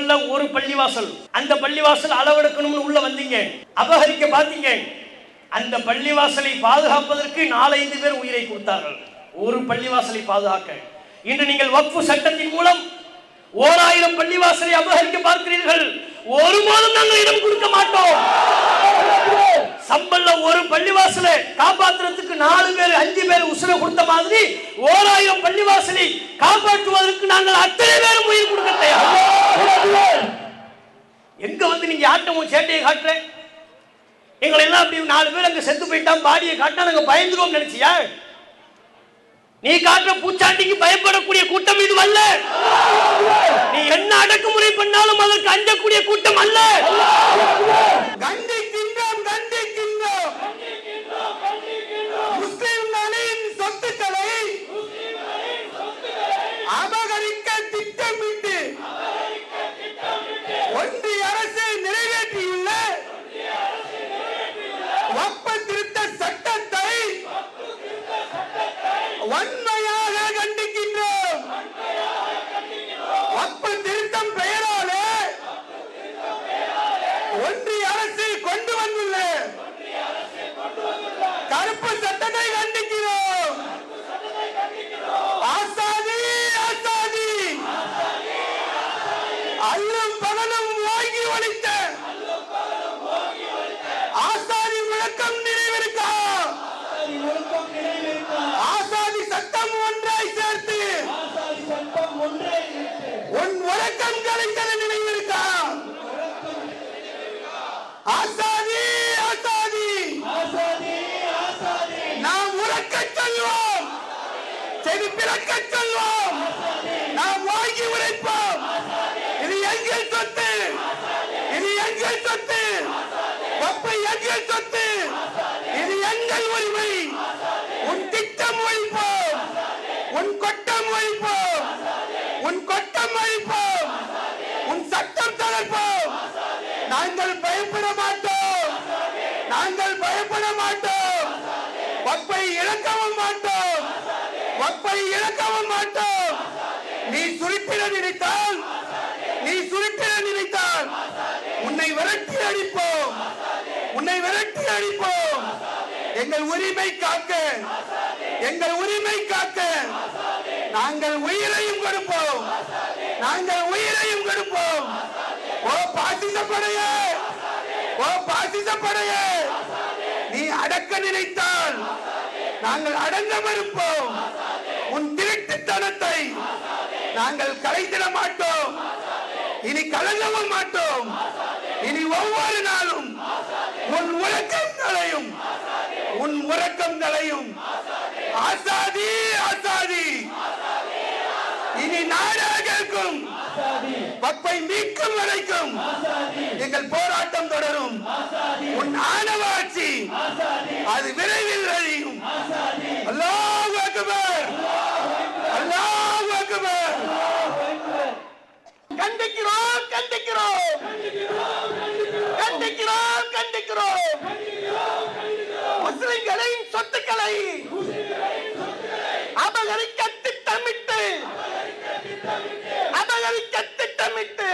சம்பல்ல ஒரு பள்ளிவாசல், அந்த பள்ளிவாசல் அளவெடுக்கணும்னு உள்ள வந்தீங்க, அபகரிக்க பார்த்தீங்க. அந்த பள்ளிவாசலை பாதுகாப்பதற்கு 4-5 பேர் உயிரை கொடுத்தார்கள், ஒரு பள்ளிவாசலை பாதுகாக்க. இன்று நீங்கள் வக்ஃபு சட்டத்தின் மூலம் 1000 பள்ளிவாசலை அபகரிக்க பார்க்கிறீர்கள். ஒருபோதும் நாங்கள் இடம் கொடுக்க மாட்டோம். சம்பல்ல ஒரு பள்ளிவாசலை காப்பாற்றுறதுக்கு 4 பேர் 5 பேர் உசுரை கொடுத்த மாதிரி 1000 பள்ளிவாசலை காப்பாற்றுவதற்கு நாங்கள் அத்தனை பேரும் உயிர் கொடுக்க தயார். எங்க வந்து நீங்க ஆட்டமும் சேட்டையை காட்டுற, எங்களை எல்லாம் அப்படி 4 பேர் அங்க செத்து போயிட்டான் பாடியை காட்டினா நாங்க பயந்துருவோம் நினைச்சியா? நீ காட்டுற பூச்சாண்டிக்கு பயப்படக்கூடிய கூட்டம் இது அல்ல. நீ என்ன அடக்குமுறை பண்ணாலும் அதற்கு அஞ்சக்கூடிய கூட்டம் அல்ல. கண்டிக்கின்றோம் கண்டிக்கின்றோம் முஸ்லிம்களின் சொத்துக்களை அபகரிக்க திட்டமிட்டு ஒன்றிய அரசு நிறைவேற்றியுள்ள வக்ஃபு திருத்த சட்டத்தை வன்மையாக கண்டிக்கின்றோம். வக்ஃபு திருத்தம் பெயராலே ஒன்றிய அரசு கொண்டு வந்துள்ள கருப்பு சட்டத்தை கண்டிக்கிறோம். ஆசாதி ஆசாதி அல்லும் பகலும் வாங்கி ஒழித்த ஆசாதி முழக்கம் நினைவிருக்கா? ஆசாதி சட்டம் ஒன்றாய் சேர்த்து உன் உறக்கம் கலைஞர் நினைவிருக்கா? ஆசாதி ஆசாதி நாம் உறக்கச் சொல்வோம், செவி பிறக்கச் சொல்வோம், நாம் வாங்கி உழைப்போம். இது எங்கள் சொத்து, இது எங்கள் சொத்து, வக்ஃபு எங்கள் சொத்து, இது எங்கள் உரிமை. உன் திட்டம் ஒழிப்போம், உன் கொட்டம் ஒழிப்போம், உன் கொட்டம் ஒழிப்போம், உன் சட்டம் தளர்ப்போம். நாங்கள் பயப்பட மாட்டோம், நாங்கள் பயப்பட மாட்டோம். வக்ஃபை இழக்கவும் மாட்டோம், வக்ஃபை இழக்கவும் மாட்டோம். நீ சுருப்பிட நினைத்தால், நீ சுருப்பிட நினைத்தால் உன்னை விரட்டி அடிப்போம், உன்னை விரட்டி அடிப்போம். எங்கள் உரிமை காக்க, எங்கள் உரிமை காக்க நாங்கள் உயிரையும் கொடுப்போம், நாங்கள் உயிரையும் கொடுப்போம். ஓ பாசிசப்படையே, ஓ பாசிசப்படையே, நீ அடக்க நினைத்தால் நாங்கள் அடங்க மறுப்போம். உன் திருட்டுத்தனத்தை நாங்கள் கலைத்திட மாட்டோம், இனி கலங்கவும் மாட்டோம். இனி ஒவ்வொரு நாளும் உன் உறக்கம் களையும், உன் உறக்கம் களையும். ஆசாதி ஆசாதி இனி நாடாக இருக்கும். வக்ஃபை மீட்கும் வரைக்கும் எங்கள் போராட்டம் தொடரும். உன் ஆணவ ஆட்சி அது விரைவில் அழியும். அல்லாஹ் அக்பர், அல்லாஹ் அக்பர். கண்டிக்கிறோம் கண்டிக்கிறோம் கண்டிக்கிறோம் கண்டிக்கிறோம். முஸ்லிம்களின் சொத்துக்களை அபகரிக்க திட்டமிட்டு, அபகரிக்க திட்டமிட்டு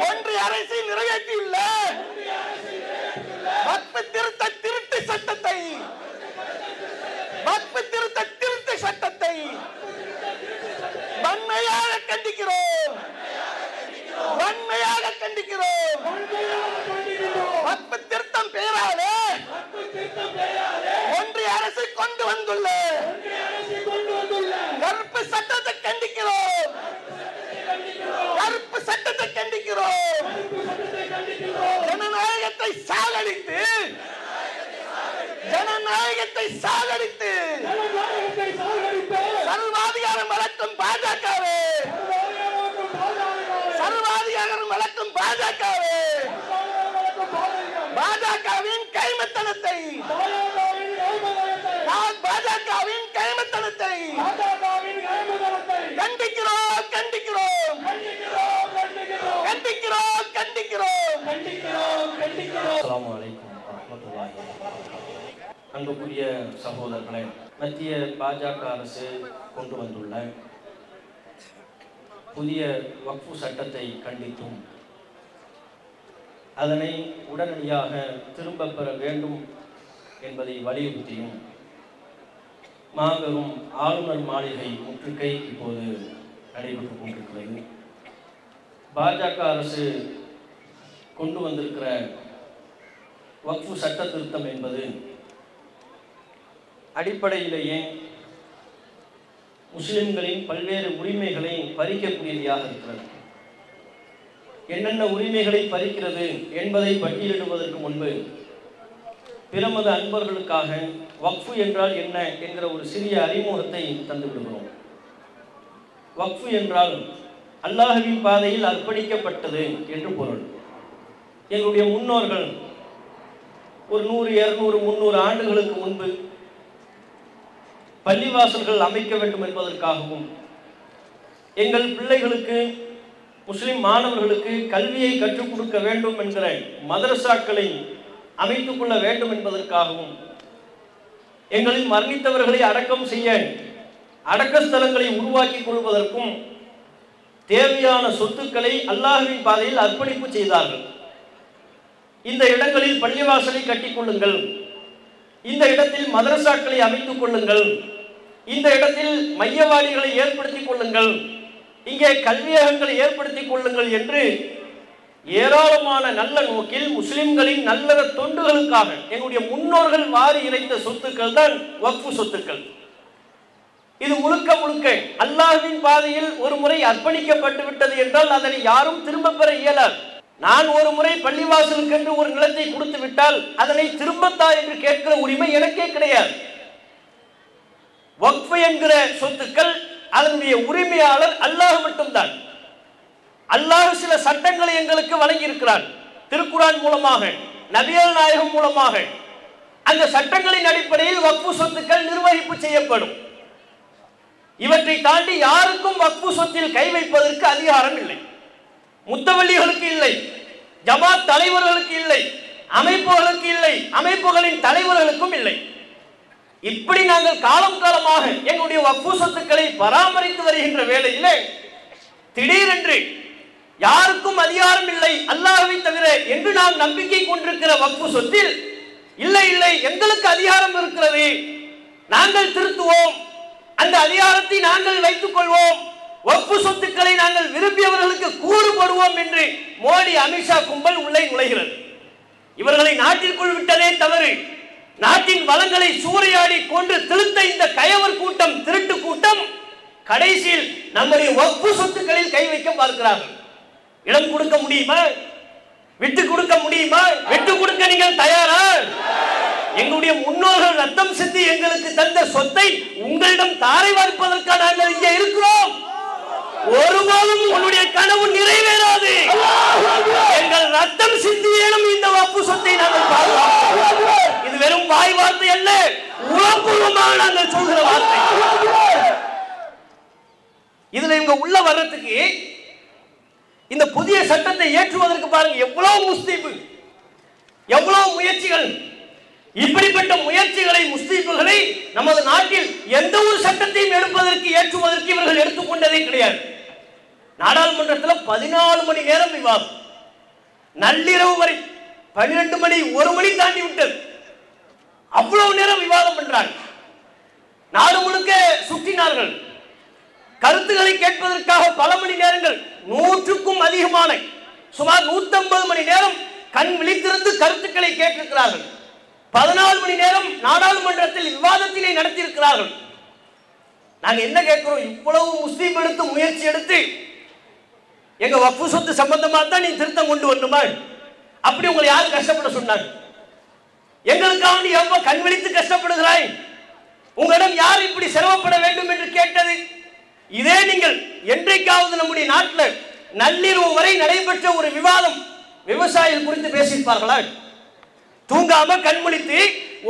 ஒன்றிய அரசு நிறைவேற்றியுள்ள வக்ஃபு திருத்த திருட்டு சட்டத்தை, வக்ஃபு திருத்த திருட்டு சட்டத்தை வன்மையாக கண்டிக்கிறோம், வன்மையாக கண்டிக்கிறோம். வக்ஃபு திருத்தம் பெயராலே ஒன்றிய அரசு கொண்டு வந்துள்ள கருப்பு சட்டத்தை கண்டிக்கிறோம், கருப்பு சட்டத்தை கண்டிக்கிறோம். ஜனநாயகத்தை சாகடித்து, ஜனநாயகத்தை சாகடித்து சர்வாதிகாரம் வளர்க்கும் பாஜகவே, சர்வாதிகாரம் வளர்க்கும் பாஜகவே, பாஜகவின் கைமத்தனத்தை, பாஜகவின் கைமத்தனத்தை கண்டிக்கிறோம் கண்டிக்கிறோம் கண்டிக்கிறோம் கண்டிக்கிறோம். அஸ்ஸலாமு அலைக்கும் வரஹ்மத்துல்லாஹி வபரகாத்துஹு. அன்புக்குரிய சகோதரர்களே, மத்திய பாஜக அரசு கொண்டு வந்துள்ள புதிய வக்ஃபு சட்டத்தை கண்டித்தும் அதனை உடனடியாக திரும்ப பெற வேண்டும் என்பதை வலியுறுத்தியும் மாபெரும் ஆளுநர் மாளிகை முற்றுகை இப்போது நடைபெற்றுக் கொண்டிருக்கிறது. பாஜக அரசு கொண்டு வந்திருக்கிற வக்ஃபு சட்ட திருத்தம் என்பது அடிப்படையிலேயே முஸ்லிம்களின் பல்வேறு உரிமைகளை பறிக்கக்கூடியதாக இருக்கிறது. என்னென்ன உரிமைகளை பறிக்கிறது என்பதை பட்டியலிடுவதற்கு முன்பு பிரமத அன்பர்களுக்காக வக்ஃபு என்றால் என்ன என்கிற ஒரு சிறிய அறிமுகத்தை தந்து விடுகிறோம். வக்ஃபு என்றால் அல்லாஹ்வின் பாதையில் அர்ப்பணிக்கப்பட்டது என்று பொருள். எங்களுடைய முன்னோர்கள் ஒரு 100, 200, 300 ஆண்டுகளுக்கு முன்பு பள்ளிவாசல்கள் அமைக்க வேண்டும் என்பதற்காகவும் எங்கள் பிள்ளைகளுக்கு முஸ்லிம் மாணவர்களுக்கு கல்வியை கற்றுக் கொடுக்க வேண்டும் என்கிற மதரசாக்களை அமைத்துக் கொள்ள வேண்டும் என்பதற்காகவும் எங்களில் மரணித்தவர்களை அடக்கம் செய்ய அடக்கஸ்தலங்களை உருவாக்கி கொள்வதற்கும் தேவையான சொத்துக்களை அல்லாஹ்வின் பாதையில் அர்ப்பணிப்பு செய்தார்கள். இந்த இடங்களில் பள்ளிவாசலை கட்டிக் கொள்ளுங்கள், இந்த இடத்தில் மதரசாக்களை அமைத்துக் கொள்ளுங்கள், இந்த இடத்தில் மையவாடிகளை ஏற்படுத்திக் கொள்ளுங்கள், இங்கே கல்வியகங்களை ஏற்படுத்திக் கொள்ளுங்கள் என்று ஏராளமான நல்ல நோக்கில் முஸ்லிம்களின் நல்ல தொண்டுகளுக்காக எங்களுடைய முன்னோர்கள் வாரி இறைத்த சொத்துக்கள் தான் வக்ஃபு சொத்துக்கள். இது முழுக்க முழுக்க அல்லாஹ்வின் பாதையில் ஒரு முறை அர்ப்பணிக்கப்பட்டு விட்டது என்றால் அதனை யாரும் திரும்ப பெற இயலாது. நான் ஒரு முறை பள்ளிவாசலுக்கு என்று ஒரு நிலத்தை கொடுத்து விட்டால் அதனை திரும்பத்தா என்று கேட்கிற உரிமை எனக்கே கிடையாது. வக்ஃபு என்கிற சொத்துக்கள் அதனுடைய உரிமையாளர் அல்லாஹ் மட்டும்தான். அல்லாஹ் சில சட்டங்களை எங்களுக்கு வழங்கி இருக்கிறார். திருக்குர்ஆன் மூலமாக, நபிகள் நாயகம் மூலமாக அந்த சட்டங்களின் அடிப்படையில் வக்ஃபு சொத்துக்கள் நிர்வகிப்பு செய்யப்படும். இவற்றை தாண்டி யாருக்கும் வக்ஃபு சொத்தில் கை வைப்பதற்கு அதிகாரம் இல்லை. முத்தவல்லிகளுக்கு இல்லை, ஜமாத் தலைவர்களுக்கு இல்லை, அமைப்புகளுக்கு இல்லை, அமைப்புகளின் தலைவர்களுக்கும் இல்லை. இப்படி நாங்கள் காலம் காலமாக எங்களுடைய வக்ஃபு சொத்துக்களை பராமரித்து வருகின்ற வேளையிலே திடீரென்று யாருக்கும் அதிகாரம் இல்லை அல்லாஹ்வை தவிர என்று நாம் நம்பிக்கை கொண்டிருக்கிற வக்ஃபு சொத்தில் இல்லை இல்லை எங்களுக்கு அதிகாரம் இருக்கிறது, நாங்கள் திருத்துவோம், அந்த அதிகாரத்தை நாங்கள் வைத்துக் கொள்வோம், வக்ஃபு சொத்துக்களை நாங்கள் விரும்பியவர்களுக்கு கூறுபடுவோம் என்று மோடி, அமித்ஷா கும்பல் உள்ளே நுழைகிறது. இவர்களை நாட்டிற்குள் விட்டதே தவறு. நாட்டின் வளங்களை சூறையாடி கொண்டு திருத்த இந்த கயவர் கூட்டம், திருட்டு கூட்டம் கடைசியில் நம்முடைய வக்ஃபு சொத்துக்களில் கை வைக்க பார்க்கிறார்கள். இடம் கொடுக்க முடியுமா? விட்டு கொடுக்க முடியுமா? விட்டு கொடுக்க நீங்கள் தயாரா? எங்களுடைய முன்னோர்கள் ரத்தம் சிந்தி எங்களுக்கு தந்த சொத்தை உங்களிடம் தாரை வார்ப்பதற்காக நாங்கள் இங்கே இருக்கிறோம். ஒருபோதும் உங்களுடைய கனவு நிறைவேறாது. எங்கள் ரத்தம் சிந்தியேனும் இந்த வக்ஃபு சொத்தை நாங்கள் பாதுகாப்போம். இது வெறும் வாய் வார்த்தை அல்ல, உளப்பூர்வமாக நாங்கள் சொல்கிற வார்த்தை. இதுல இவங்க உள்ள வர்றதுக்கு இந்த புதிய சட்டத்தை ஏற்றுவதற்கு பாருங்க எவ்வளவு முஸ்தீபு, எவ்வளவு முயற்சிகள். இப்படிப்பட்ட முயற்சிகளை, முஸ்தீபுகளை நமது நாட்டில் எந்த ஒரு சட்டத்தையும் எடுப்பதற்கு, ஏற்றுவதற்கு இவர்கள் எடுத்துக்கொண்டதே கிடையாது. நாடாளுமன்றத்தில் 14 மணி நேரம் விவாதம், நள்ளிரவு வரை 12 மணி 1 மணி தாண்டி விட்டது. அவ்வளவு நேரம் விவாதம் பண்றாங்க. நாடு முழுக்க சுற்றினார்கள். கருத்துக்களை கேட்பதற்காக பல மணி நேரங்கள், 100க்கும் அதிகமான சுமார் 150 மணி நேரம் கண் விழித்திருந்து கருத்துக்களை கேட்டிருக்கிறார்கள். 14 மணி நேரம் நாடாளுமன்றத்தில் விவாதத்திலே நடத்தியிருக்கிறார்கள். நாங்க என்ன கேட்கிறோம்? இவ்வளவு முஸ்லீம் எடுத்து முயற்சி எடுத்து எங்க வக்ஃபு சொத்து சம்பந்தமா தான் நீ திருத்தம் கொண்டு வரணுமா? அப்படி உங்களை யாரும் கஷ்டப்பட சொன்னாங்க? எங்களுக்காக நீ எவ்வளவு கண் விழித்து கஷ்டப்படுகிறாய்? உங்களிடம் யார் இப்படி சிரமப்பட வேண்டும் என்று கேட்டது? இதே நீங்கள் என்றைக்காவது நம்முடைய நாட்டில் நள்ளிரவு வரை நடைபெற்ற ஒரு விவாதம் விவசாயிகள் குறித்து பேசியிருப்பார்களா? தூங்காம கண்முழித்து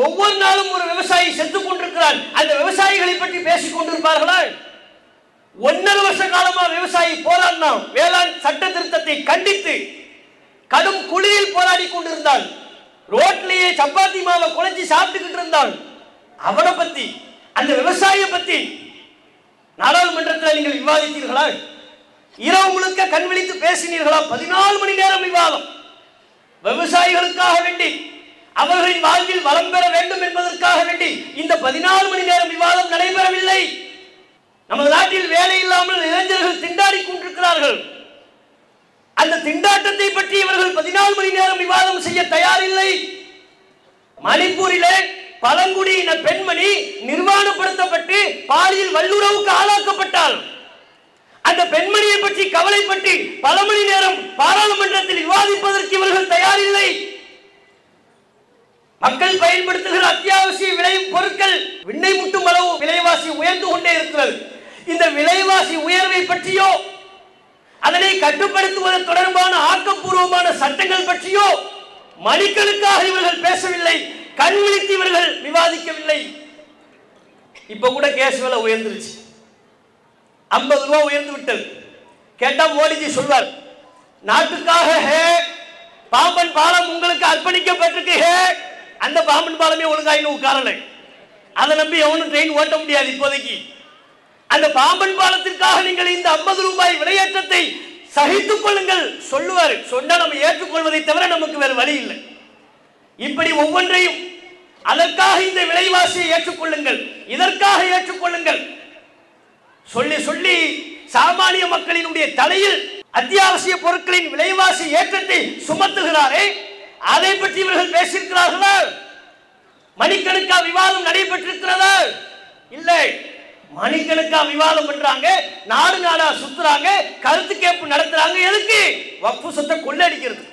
ஒவ்வொரு நாளும் ஒரு விவசாயி செத்துக் கொண்டிருக்கிறான், அந்த விவசாயிகளை பற்றி பேசிக் கொண்டிருப்பார்களா? 1.5 வருஷ காலமா விவசாயி போராடினான், வேளாண் சட்ட திருத்தத்தை கண்டித்து கடும் குளிரில் போராடி கொண்டிருந்தான், ரோட்லேயே சப்பாத்தி மாவை குழைச்சி சாப்பிட்டுக்கிட்டு இருந்தான். அவனை பத்தி, அந்த விவசாயியை பத்தி நாடாளுமன்றத்தில் நீங்கள் விவாதித்தீர்களா? இரவு முழுக்க கண் விழித்து பேசினீர்களா? 14 மணி நேரம் விவாதம். விவசாயிகளுக்காக வேண்டி, அவர்களின் வாழ்வில் வளம் பெற வேண்டும் என்பதற்காக வேண்டி இந்த 14 மணி நேரம் விவாதம் நடைபெறவில்லை. நமது நாட்டில் வேலை இல்லாமல் இளைஞர்கள் திண்டாடி கொண்டிருக்கிறார்கள். அந்த திண்டாட்டத்தை பற்றி இவர்கள் 14 மணி நேரம் விவாதம் செய்ய தயாரில்லை. மணிப்பூரிலே பழங்குடியின பெண்மணி நிர்வாணப்படுத்தப்பட்டு பாலியல் வல்லுறவுக்கு ஆளாக்கப்பட்டால் அந்த பெண்மணியை பற்றி கவலைப்பட்டு பல மணி நேரம் பாராளுமன்றத்தில் விவாதிப்பதற்கு இவர்கள் தயாரில்லை. மக்கள் பயன்படுத்துகிற அத்தியாவசிய விலை பொருட்கள் விண்ணை முட்டும் அளவு விலைவாசி உயர்ந்து கொண்டே இருக்கிறது. இந்த விலைவாசி உயர்வை பற்றியோ அதனை கட்டுப்படுத்துவது தொடர்பான ஆக்கப்பூர்வமான சட்டங்கள் பற்றியோ மணிக்கணக்காக இவர்கள் பேசவில்லை. கண் விழித்து இவர்கள் விவாதிக்கவில்லை. இப்ப கூட கேஸ் விலை உயர்ந்துருச்சு, 50 ரூபாய் உயர்ந்து விட்டது. கேட்டா மோடிஜி சொல்வார், நாட்டுக்காக ஹே பாம்பன் பாலம் உங்களுக்கு அர்ப்பணிக்கப்பட்டிருக்கு, ஹே அந்த பாம்பன் பாலமே ஒழுங்கா இன்னும் உட்காரலை, அதை நம்பி எவனும் ட்ரெயின் ஓட்ட முடியாது இப்போதைக்கு. அந்த பாம்பன் பாலத்திற்காக நீங்கள் இந்த 50 ரூபாய் விலையேற்றத்தை சகித்துக் கொள்ளுங்கள் சொல்லுவார். சொன்னா நம்ம ஏற்றுக்கொள்வதை தவிர நமக்கு வேறு வழி இல்லை. இப்படி ஒவ்வொன்றையும் அதற்காக இந்த விலைவாசியை ஏற்றுக்கொள்ளுங்கள், இதற்காக ஏற்றுக்கொள்ளுங்கள் சொல்லி சொல்லி சாமானிய மக்களினுடைய தலையில் அத்தியாவசிய பொருட்களின் விலைவாசி ஏற்றத்தை சுமத்துகிறாரே, அதை பற்றி இவர்கள் பேசியிருக்கிறார்களா? மணிக்கணக்கா விவாதம் நடைபெற்றிருக்கிறதா? இல்லை. மணிக்கணக்கா விவாதம் பண்றாங்க, நாடு நாடா சுத்துறாங்க, கருத்து கேட்பு நடத்துறாங்க. எதுக்கு? வக்ஃபு சொத்தை கொள்ளடிக்கிறது.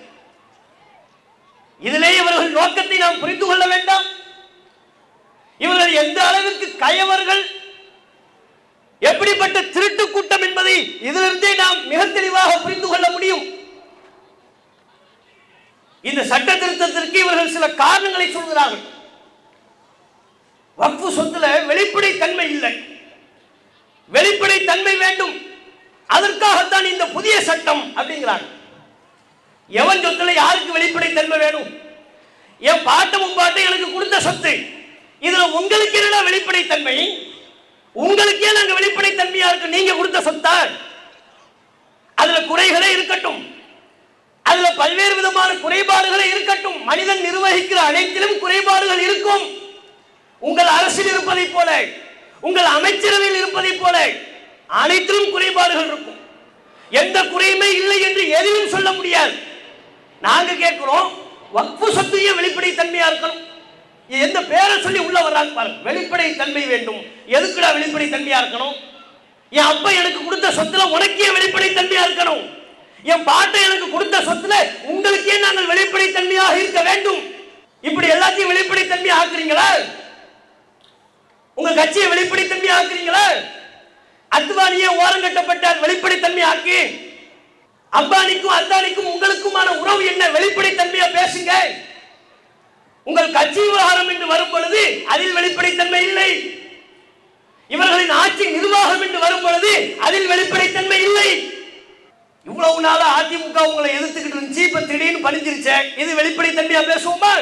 இதிலேயே இவர்கள் நோக்கத்தை நாம் புரிந்து கொள்ள வேண்டாம். இவர்கள் எந்த அளவுக்கு கயவர்கள், எப்படிப்பட்ட திருட்டு கூட்டம் என்பதை இதிலிருந்தே நாம் மிக தெளிவாக புரிந்து கொள்ள முடியும். இந்த சட்ட திருத்தத்திற்கு இவர்கள் சில காரணங்களை சொல்கிறார்கள். வக்ஃபு சொத்துல வெளிப்படை தன்மை இல்லை, வெளிப்படை தன்மை வேண்டும், அதற்காகத்தான் இந்த புதிய சட்டம் அப்படிங்கிறாங்க. எவன் சொத்துல யாருக்கு வெளிப்படை தன்மை வேணும்? என் பாட்டு முப்பாட்டு எனக்கு கொடுத்த சொத்து, இதுல உங்களுக்கு என்ன வெளிப்படை தன்மை? உங்களுக்கே நாங்க வெளிப்படை தன்மையா இருக்கு, நீங்க கொடுத்த சொத்தா? அதுல குறைகளே இருக்கட்டும், அதுல பல்வேறு விதமான குறைபாடுகளே இருக்கட்டும். மனிதன் நிர்வகிக்கிற அனைத்திலும் குறைபாடுகள் இருக்கும். உங்கள் அரசில் இருப்பதை போல, உங்கள் அமைச்சரவையில் இருப்பதை போல அனைத்திலும் குறைபாடுகள் இருக்கும். எந்த குறையுமே இல்லை என்று எதையும் சொல்ல முடியாது. நாங்க கேட்கிறோம், வக்ஃபு சொத்தையே வெளிப்படை தன்மையா இருக்கணும். எந்த பேரை சொல்லி உள்ள வர்றாங்க பாருங்க. வெளிப்படை தன்மை வேண்டும். எதுக்குடா வெளிப்படை தன்மையா இருக்கணும்? என் அப்பா எனக்கு கொடுத்த சொத்துல உனக்கே வெளிப்படை தன்மையா இருக்கணும். என் பாட்டை எனக்கு கொடுத்த சொத்துல உங்களுக்கே நாங்கள் வெளிப்படை தன்மையாக இருக்க வேண்டும். இப்படி எல்லாத்தையும் வெளிப்படை தன்மையா ஆக்குறீங்களா? உங்க கட்சியை வெளிப்படை தன்மையா ஆக்குறீங்களா? அத்வானியே ஓரங்கட்டப்பட்டார், வெளிப்படை தன்மை ஆக்கி. அம்பானிக்கும் அத்தானிக்கும் உங்களுக்குமான உறவு என்ன? வெளிப்படை தன்மையா பேசுங்க. உங்கள் கட்சி விவகாரம் என்று வரும் பொழுது அதில் வெளிப்படைத்தன்மை இல்லை. இவர்களின் ஆட்சி நிர்வாகம் என்று வரும் பொழுது அதில் வெளிப்படைத்தன்மை இல்லை. இவ்வளவு நாளா அதிமுக உங்களை எதிர்த்துக்கிட்டு இருந்துச்சு, இப்ப திடீர்னு பணிஞ்சிருச்சே, இது வெளிப்படைத்தன்மையா பேசுவோமா?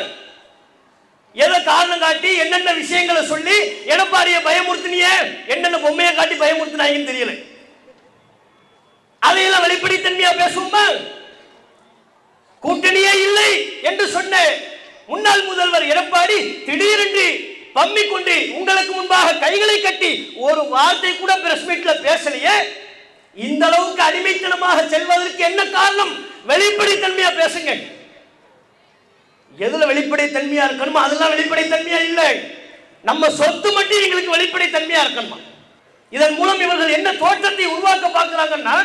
எதை காரணம் காட்டி என்னென்ன விஷயங்களை சொல்லி எடப்பாடியை பயமுறுத்தினிய, என்னென்ன பொம்மையை காட்டி பயமுறுத்தினாங்கன்னு தெரியல. அதையெல்லாம் வெளிப்படைத்தன்மையா பேசுவோமா? கூட்டணியே இல்லை என்று சொன்ன முன்னாள் முதல்வர் எடப்பாடி திடீரென்று பம்மி கொண்டு உங்களுக்கு முன்பாக கைகளை கட்டி ஒரு வார்த்தை கூட பிரஸ் மீட்ல பேசலையே. இந்த அளவுக்கு அடிமைத்தனமாக செல்வதற்கு என்ன காரணம்? வெளிப்படைத்தன்மையா பேசுங்க. எதுல வெளிப்படைத்தன்மையா இருக்கணுமோ அதெல்லாம் வெளிப்படைத்தன்மையா இல்லை. நம்ம சொத்து மட்டும் எங்களுக்கு வெளிப்படைத்தன்மையா இருக்கணுமா? இதன் மூலம் இவர்கள் என்ன தோற்றத்தை உருவாக்க பார்க்கிறாங்கன்னா,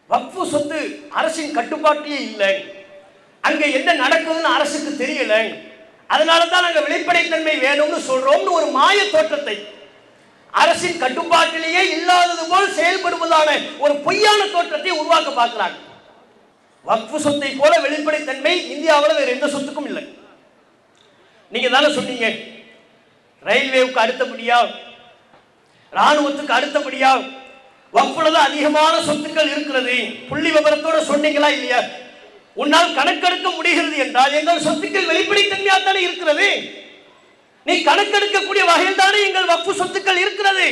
வக்ஃபு சொத்து அரசின் கட்டுப்பாட்டிலே இல்லை, அங்க என்ன நடக்குதுன்னு அரசுக்கு தெரியல, அதனாலதான் நாங்க வெளிப்படைத்தன்மை வேணும்னு சொல்றோம்னு ஒரு மாய தோற்றத்தை, அரசின் கட்டுப்பாட்டிலேயே இல்லாதது போல் செயல்படுவதான ஒரு பொய்யான தோற்றத்தை உருவாக்க பார்க்கிறாங்க. வக்ஃபு சொத்தை போல வெளிப்படைத்தன்மை இந்தியாவில் வேற எந்த சொத்துக்கும் இல்லை. நீங்க தானே சொன்னீங்க, ரயில்வேவுக்கு அடுத்தபடியா, ராணுவத்துக்கு அடுத்தபடியா வக்ஃபுல தான் அதிகமான சொத்துக்கள் இருக்கிறது. புள்ளி விவரத்தோட சொன்னீங்களா இல்லையா? உன்னால் கணக்கெடுக்க முடிகிறது என்றால் எங்கள் சொத்துக்கள் வெளிப்படைத்தன்மையா தானே இருக்கிறது. நீ கணக்கெடுக்கக்கூடிய வகையில் தானே எங்கள் வக்ஃபு சொத்துக்கள் இருக்கிறது.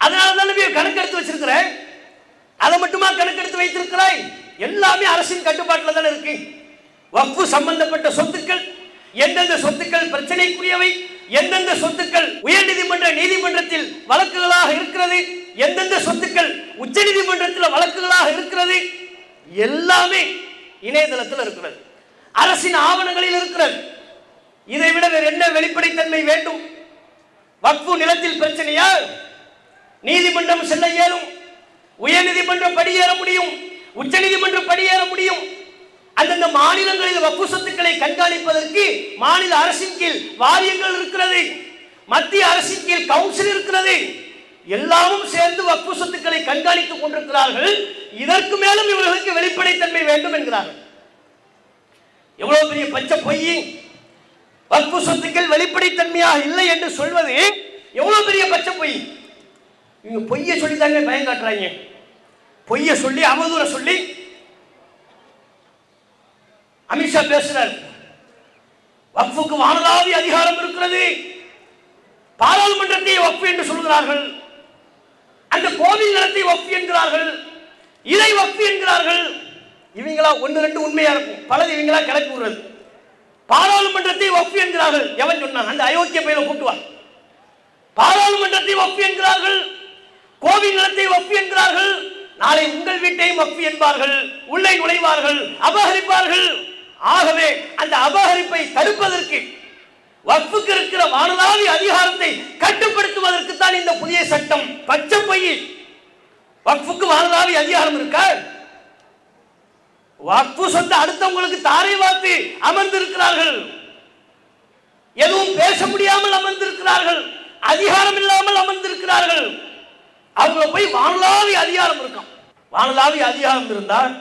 அதனால தானே கணக்கெடுத்து வச்சிருக்கிற. அதை மட்டுமா கணக்கெடுத்து வைத்திருக்கிறாய்? எல்லாமே அரசின் கட்டுப்பாட்டில் தானே இருக்கு. வக்ஃபு சம்பந்தப்பட்ட சொத்துக்கள், எந்தெந்த சொத்துக்கள் பிரச்சனைக்குரியவை, எந்தெந்த சொத்துக்கள் உயர்நீதிமன்ற நீதிமன்றத்தில் வழக்குகளாக இருக்கிறது, எந்தெந்த சொத்துக்கள் உச்ச நீதிமன்றத்தில் வழக்குகளாக இருக்கிறது, எல்லாமே இணையதளத்தில் இருக்கிறது, அரசின் ஆவணங்களில் இருக்கிறது. இதை விட வேறு என்ன வெளிப்படைத்தன்மை வேண்டும்? வக்ஃபு நிலத்தில் பிரச்சனையா? நீதிமன்றம் செல்ல இயலும், உயர்நீதிமன்றம் படியேற முடியும், உச்ச நீதிமன்றம் படியேற முடியும். அந்தந்த மாநிலங்களில் வக்ஃபு சொத்துக்களை கண்காணிப்பதற்கு மாநில அரசின் கீழ் வாரியங்கள் இருக்கிறது, மத்திய அரசின் கீழ் கவுன்சில் இருக்கிறது. எல்லாமும் சேர்ந்து வக்ஃபு சொத்துக்களை கண்காணித்துக் கொண்டிருக்கிறார்கள். இதற்கு மேலும் இவர்களுக்கு வெளிப்படைத்தன்மை வேண்டும் என்கிறார்கள். எவ்வளவு பெரிய பச்சை பொய்! வக்ஃபு சொத்துக்கள் வெளிப்படைத்தன்மையாக இல்லை என்று சொல்வது எவ்வளவு பெரிய பச்சை பொய்! இவங்க பொய்யை சொல்லி தாங்க பயம் காட்டுறாங்க. பொய்யை சொல்லி அவதூற சொல்லி அமித்ஷா பேசுறார். வக்ஃபுக்கு வானளாவிய அதிகாரம் இருக்கிறது, பாராளுமன்றத்தை வக்ஃபு என்று சொல்கிறார்கள், அந்த கோவில் நிலத்தை வக்ஃபு என்கிறார்கள், இதை வக்ஃபு என்கிறார்கள். இவங்களா ஒன்று ரெண்டு உண்மையா இருக்கும், பலது இவங்களா கிளப்பி விடுறது. பாராளுமன்றத்தை வக்ஃபு என்கிறார்கள். எவன் சொன்னான்? அந்த அயோக்கிய பையில கூட்டுவார். பாராளுமன்றத்தை வக்ஃபு என்கிறார்கள், கோவில் நிலத்தை வக்ஃபு என்கிறார்கள். நாளை உங்கள் வீட்டையும் வக்ஃபு என்பார்கள், உள்ளே நுழைவார்கள், அபகரிப்பார்கள். ஆகவே அந்த அபகரிப்பை தடுப்பதற்கு, வக்ஃபுக்கு இருக்கிற வானளாவிய அதிகாரத்தை கட்டுப்படுத்துவதற்கு தான் இந்த புதிய சட்டம். பச்சை பொய்! வக்ஃபுக்கு வானளாவிய அதிகாரம் இருக்கா? வக்ஃபு சொத்தை அடுத்தவங்களுக்கு தாரை வார்த்து அமர்ந்திருக்கிறார்கள், எதுவும் பேச முடியாமல் அமர்ந்திருக்கிறார்கள், அதிகாரம் இல்லாமல் அமர்ந்திருக்கிறார்கள். அவங்க போய் வானளாவிய அதிகாரம் இருக்கும். வானளாவிய அதிகாரம் இருந்தால்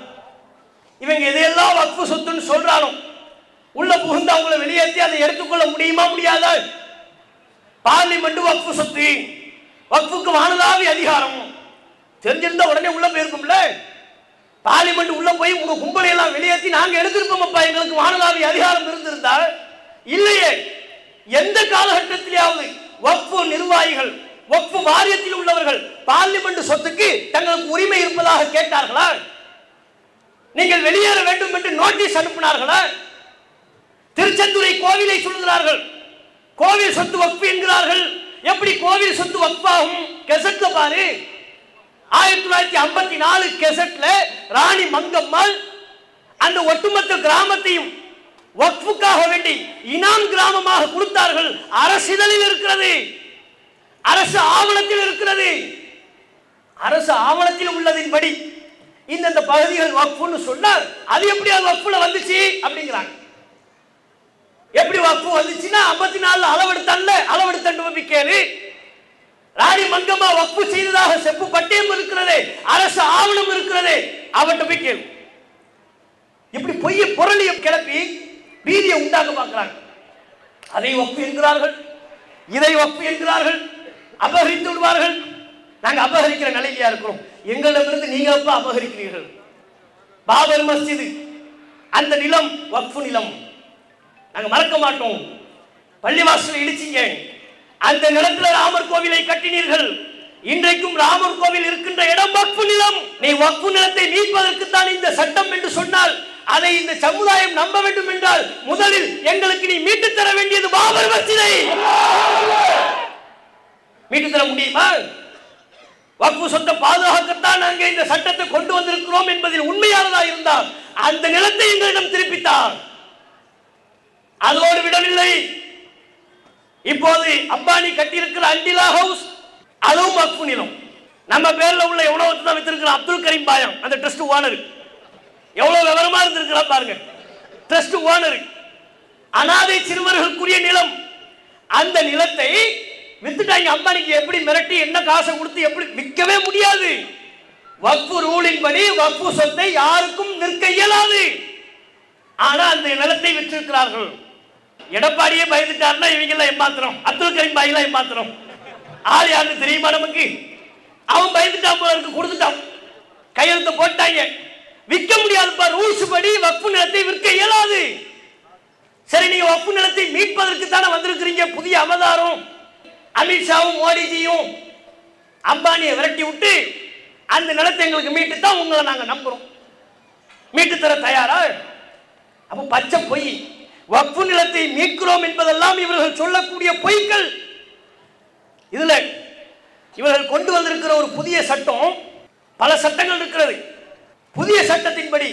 இவங்க எதையெல்லாம் வக்ஃபு சொத்துன்னு சொல்றானோ உள்ள புகுந்து அவங்களை வெளியேற்றி அதை எடுத்துக்கொள்ள முடியுமா? முடியாதா? பார்லிமெண்ட் வக்ஃபு சொத்து, வக்ஃபுக்கு வானளாவிய அதிகாரம் தெரிஞ்சிருந்தா உடனே உள்ள போயிருக்கும்ல. பார்லிமெண்ட் உள்ள போய் உங்க கும்பலை எல்லாம் வெளியேற்றி நாங்க எடுத்திருப்போம்ப்பா, எங்களுக்கு வானளாவிய அதிகாரம் இருந்திருந்தா. இல்லையே. எந்த காலகட்டத்திலேயாவது வக்ஃபு நிர்வாகிகள், வக்ஃபு வாரியத்தில் உள்ளவர்கள் பார்லிமெண்ட் சொத்துக்கு தங்களுக்கு உரிமை இருப்பதாக கேட்டார்களா? நீங்கள் வெளியேற வேண்டும் என்று நோட்டீஸ் அனுப்பினார்களா? திருச்செந்துறை கோவிலை சொல்கிறார்கள், கோவில் சொத்து வக்ஃபு என்கிறார்கள். எப்படி கோவில் சொத்து வக்ஃபாகும்? கெசட்ல பாரு, 1954 கெசட்ல ராணி மங்கம்மாள் அந்த ஒட்டுமொத்த கிராமத்தையும் வக்ஃபுக்காக வேண்டி இனாம் கிராமமாக கொடுத்தார்கள். அரசிதழில் இருக்கிறது, அரசு ஆவணத்தில் இருக்கிறது. அரசு ஆவணத்தில் உள்ளதின்படி இந்த பகுதிகள் வக்ஃபுன்னு சொன்னார். அது எப்படி அது வக்ஃபுல வந்துச்சு அப்படிங்கிறாங்க. எப்படி வக்ஃபு வந்துச்சுன்னா 54 அளவெடுத்தான்ல, அளவெடுத்து கேளு. ராணி மங்கம்மா வக்ஃபு செய்ததாக செப்பு பட்டயம் இருக்கிறது, அரசு ஆவணம் இருக்கிறது, அவன்கிட்ட போய் கேளு. இப்படி பொய்ய பொருளிய கிளப்பி பீதியை உண்டாக்க பார்க்கிறாங்க. அதை வக்ஃபு என்கிறார்கள், இதை வக்ஃபு என்கிறார்கள், அபகரித்து விடுவார்கள். நாங்க அபகரிக்கிற நிலையியா இருக்கிறோம். எங்களிடமிருந்து நீங்க எப்ப அபகரிக்கிறீர்கள்? பாபர் மஸ்ஜித் அந்த நிலம் வக்ஃபு நிலம், நாங்க மறக்க மாட்டோம். பள்ளிவாசலை இடிச்சீங்க, அந்த நிலத்துல ராமர் கோவிலை கட்டினீர்கள். இன்றைக்கும் ராமர் கோவில் இருக்கின்ற இடம் வக்ஃபு நிலம். நீ வக்ஃபு நிலத்தை மீட்பதற்கு தான் இந்த சட்டம் என்று சொன்னால் அதை இந்த சமுதாயம் நம்ப வேண்டும் என்றால் முதலில் எங்களுக்கு நீ மீட்டு தர வேண்டியது பாபர் மஸ்ஜிதை. மீட்டு தர முடியுமா? வக்ஃபு சொத்தை பாதுகாக்கத்தான் நாங்கள் இந்த சட்டத்தை கொண்டு வந்திருக்கிறோம் என்பதில் உண்மையானதா இருந்தால் அந்த நிலத்தை எங்களிடம் திருப்பித்தார். அதோடு விடவில்லை. இப்போது அம்பானி கட்டியிருக்கிற அண்டிலா ஹவுஸ் அதுவும் வக்ஃபு நிலம். நம்ம பேர்ல உள்ள உணவகத்தை தான் வைத்திருக்கிற அப்துல் கரீம் பாயம் அந்த ட்ரஸ்ட் ஓனர் எவ்வளவு விவரமா இருந்திருக்கிறார் பாருங்க. ட்ரஸ்ட் ஓனர் அனாதை சிறுவர்களுக்குரிய நிலம். அந்த நிலத்தை வித்துட்டாங்க. அம்பானிக்கு எப்படி மிரட்டி என்ன காசை கொடுத்து எப்படி விற்கவே முடியாது. வக்ஃபு ரூலின் படி வக்ஃபு சொத்தை யாருக்கும் நிற்க இயலாது. ஆனா அந்த நிலத்தை விற்றிருக்கிறார்கள். எடப்பாடியே பயந்துட்டாருன்னா இவங்க எல்லாம் ஏமாத்திரம், அப்துல் கரீம் பாய் எல்லாம் ஏமாத்திரம். ஆள் யாருன்னு தெரியுமா நமக்கு? அவன் பயந்துட்டான் போல இருக்கு, கொடுத்துட்டான், கையெழுத்து போட்டாங்க. விற்க முடியாதுப்பா, ரூல்ஸ் படி வக்ஃபு நிலத்தை விற்க இயலாது. சரி, நீங்க வக்ஃபு நிலத்தை மீட்பதற்கு தானே வந்திருக்கிறீங்க. புதிய அவதாரம். அமித்ஷாவும் மோடிஜியும் அம்பானியை விரட்டி விட்டு அந்த நிலத்தை எங்களுக்கு மீட்டு தான் உங்களை நாங்கள் நம்புறோம். மீட்டு தர தயாரா? அப்போ பச்சை பொய். வக்ஃபு நிலத்தை மீட்கிறோம் என்பதெல்லாம் இவர்கள் சொல்லக்கூடிய பொய்கள். இதுல இவர்கள் கொண்டு வந்திருக்கிற ஒரு புதிய சட்டம், பல சட்டங்கள் இருக்கிறது. புதிய சட்டத்தின்படி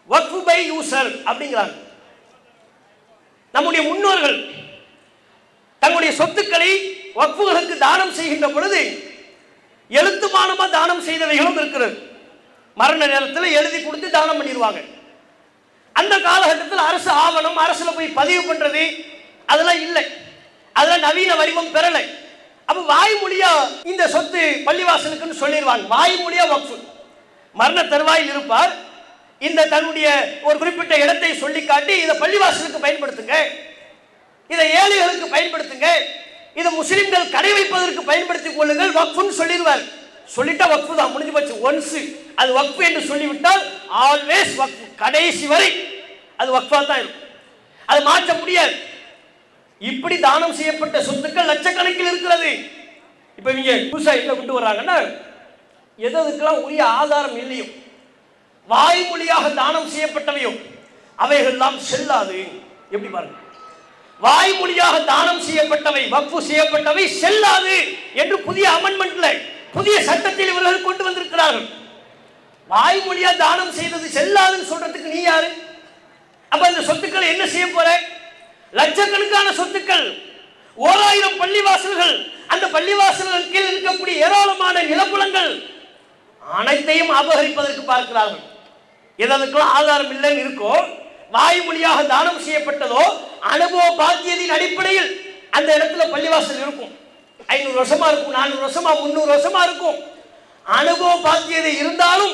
வக்ஃபு பை யூசர் அப்படிங்கிறாங்க. நம்முடைய முன்னோர்கள் தங்களுடைய சொத்துக்களை வக்ஃபுகளுக்கு தானம் செய்கின்ற பொழுது எழுத்துமானமா தானம் செய்தவைகளும் இருக்கிறது. மரண நேரத்தில் எழுதி கொடுத்து தானம் பண்ணிடுவாங்க. அந்த காலகட்டத்தில் அரசு ஆவணம், அரசுல போய் பதிவு பண்றது அதெல்லாம் இல்லை. அதெல்லாம் நவீன வடிவம் பெறலை. அப்ப வாய்மொழியா இந்த சொத்து பள்ளிவாசலுக்குன்னு சொல்லிடுவாங்க. வாய்மொழியா வக்ஃபு. மரண தருவாயில் இருப்பார். இந்த தன்னுடைய ஒரு குறிப்பிட்ட இடத்தை சொல்லி காட்டி இதை பள்ளிவாசலுக்கு பயன்படுத்துங்க, இதை ஏழைகளுக்கு பயன்படுத்துங்க, இதை முஸ்லிம்கள் கடை வைப்பதற்கு பயன்படுத்திக் கொள்ளுங்கள், வக்ஃபுன்னு சொல்லிடுவார். சொல்லிட்டா வக்ஃபு தான், முடிஞ்சு போச்சு. ஒன்ஸ் அது வக்ஃபு என்று சொல்லிவிட்டால் ஆல்வேஸ் வக்ஃபு, கடைசி வரை அது வக்ஃபா தான் இருக்கும். அது மாற்ற முடியாது. இப்படி தானம் செய்யப்பட்ட சொத்துக்கள் லட்சக்கணக்கில் இருக்கிறது. இப்ப நீங்க புதுசா என்ன கொண்டு வர்றாங்கன்னா, எதுக்கெல்லாம் உரிய ஆதாரம் இல்லையோ, வாய்மொழியாக தானம் செய்யப்பட்டவையோ அவைகள் எல்லாம் செல்லாது. எப்படி பாருங்க, வாய்மொழியாக தானம் செய்யப்பட்டவை, வக்ஃபு செய்யப்பட்டவை செல்லாது என்று புதிய அமெண்ட்மெண்ட்ல, புதிய சட்டத்தில் இவர்கள் கொண்டு வந்திருக்கிறார்கள். வாய்மொழியா தானம் செய்தது செல்லாதுன்னு சொல்றதுக்கு நீ யாரு? அப்ப இந்த சொத்துக்களை என்ன செய்ய போற? லட்சக்கணக்கான சொத்துக்கள், 1000 பள்ளிவாசல்கள், அந்த பள்ளிவாசல்கள் கீழ் இருக்கக்கூடிய ஏராளமான நிலப்புலங்கள் அனைத்தையும் அபகரிப்பதற்கு பார்க்கிறார்கள். எதற்கெல்லாம் ஆதாரம் இல்லைன்னு இருக்கோ, வாய்மொழியாக தானம் செய்யப்பட்டதோ, அனுபவ பாக்கியத்தின் அடிப்படையில் அந்த இடத்துல பள்ளிவாசல் இருக்கும். 500 வருஷமா இருக்கும், 400 வருஷமா, 300 வருஷமா இருக்கும். அனுபவ பாக்கியதை இருந்தாலும்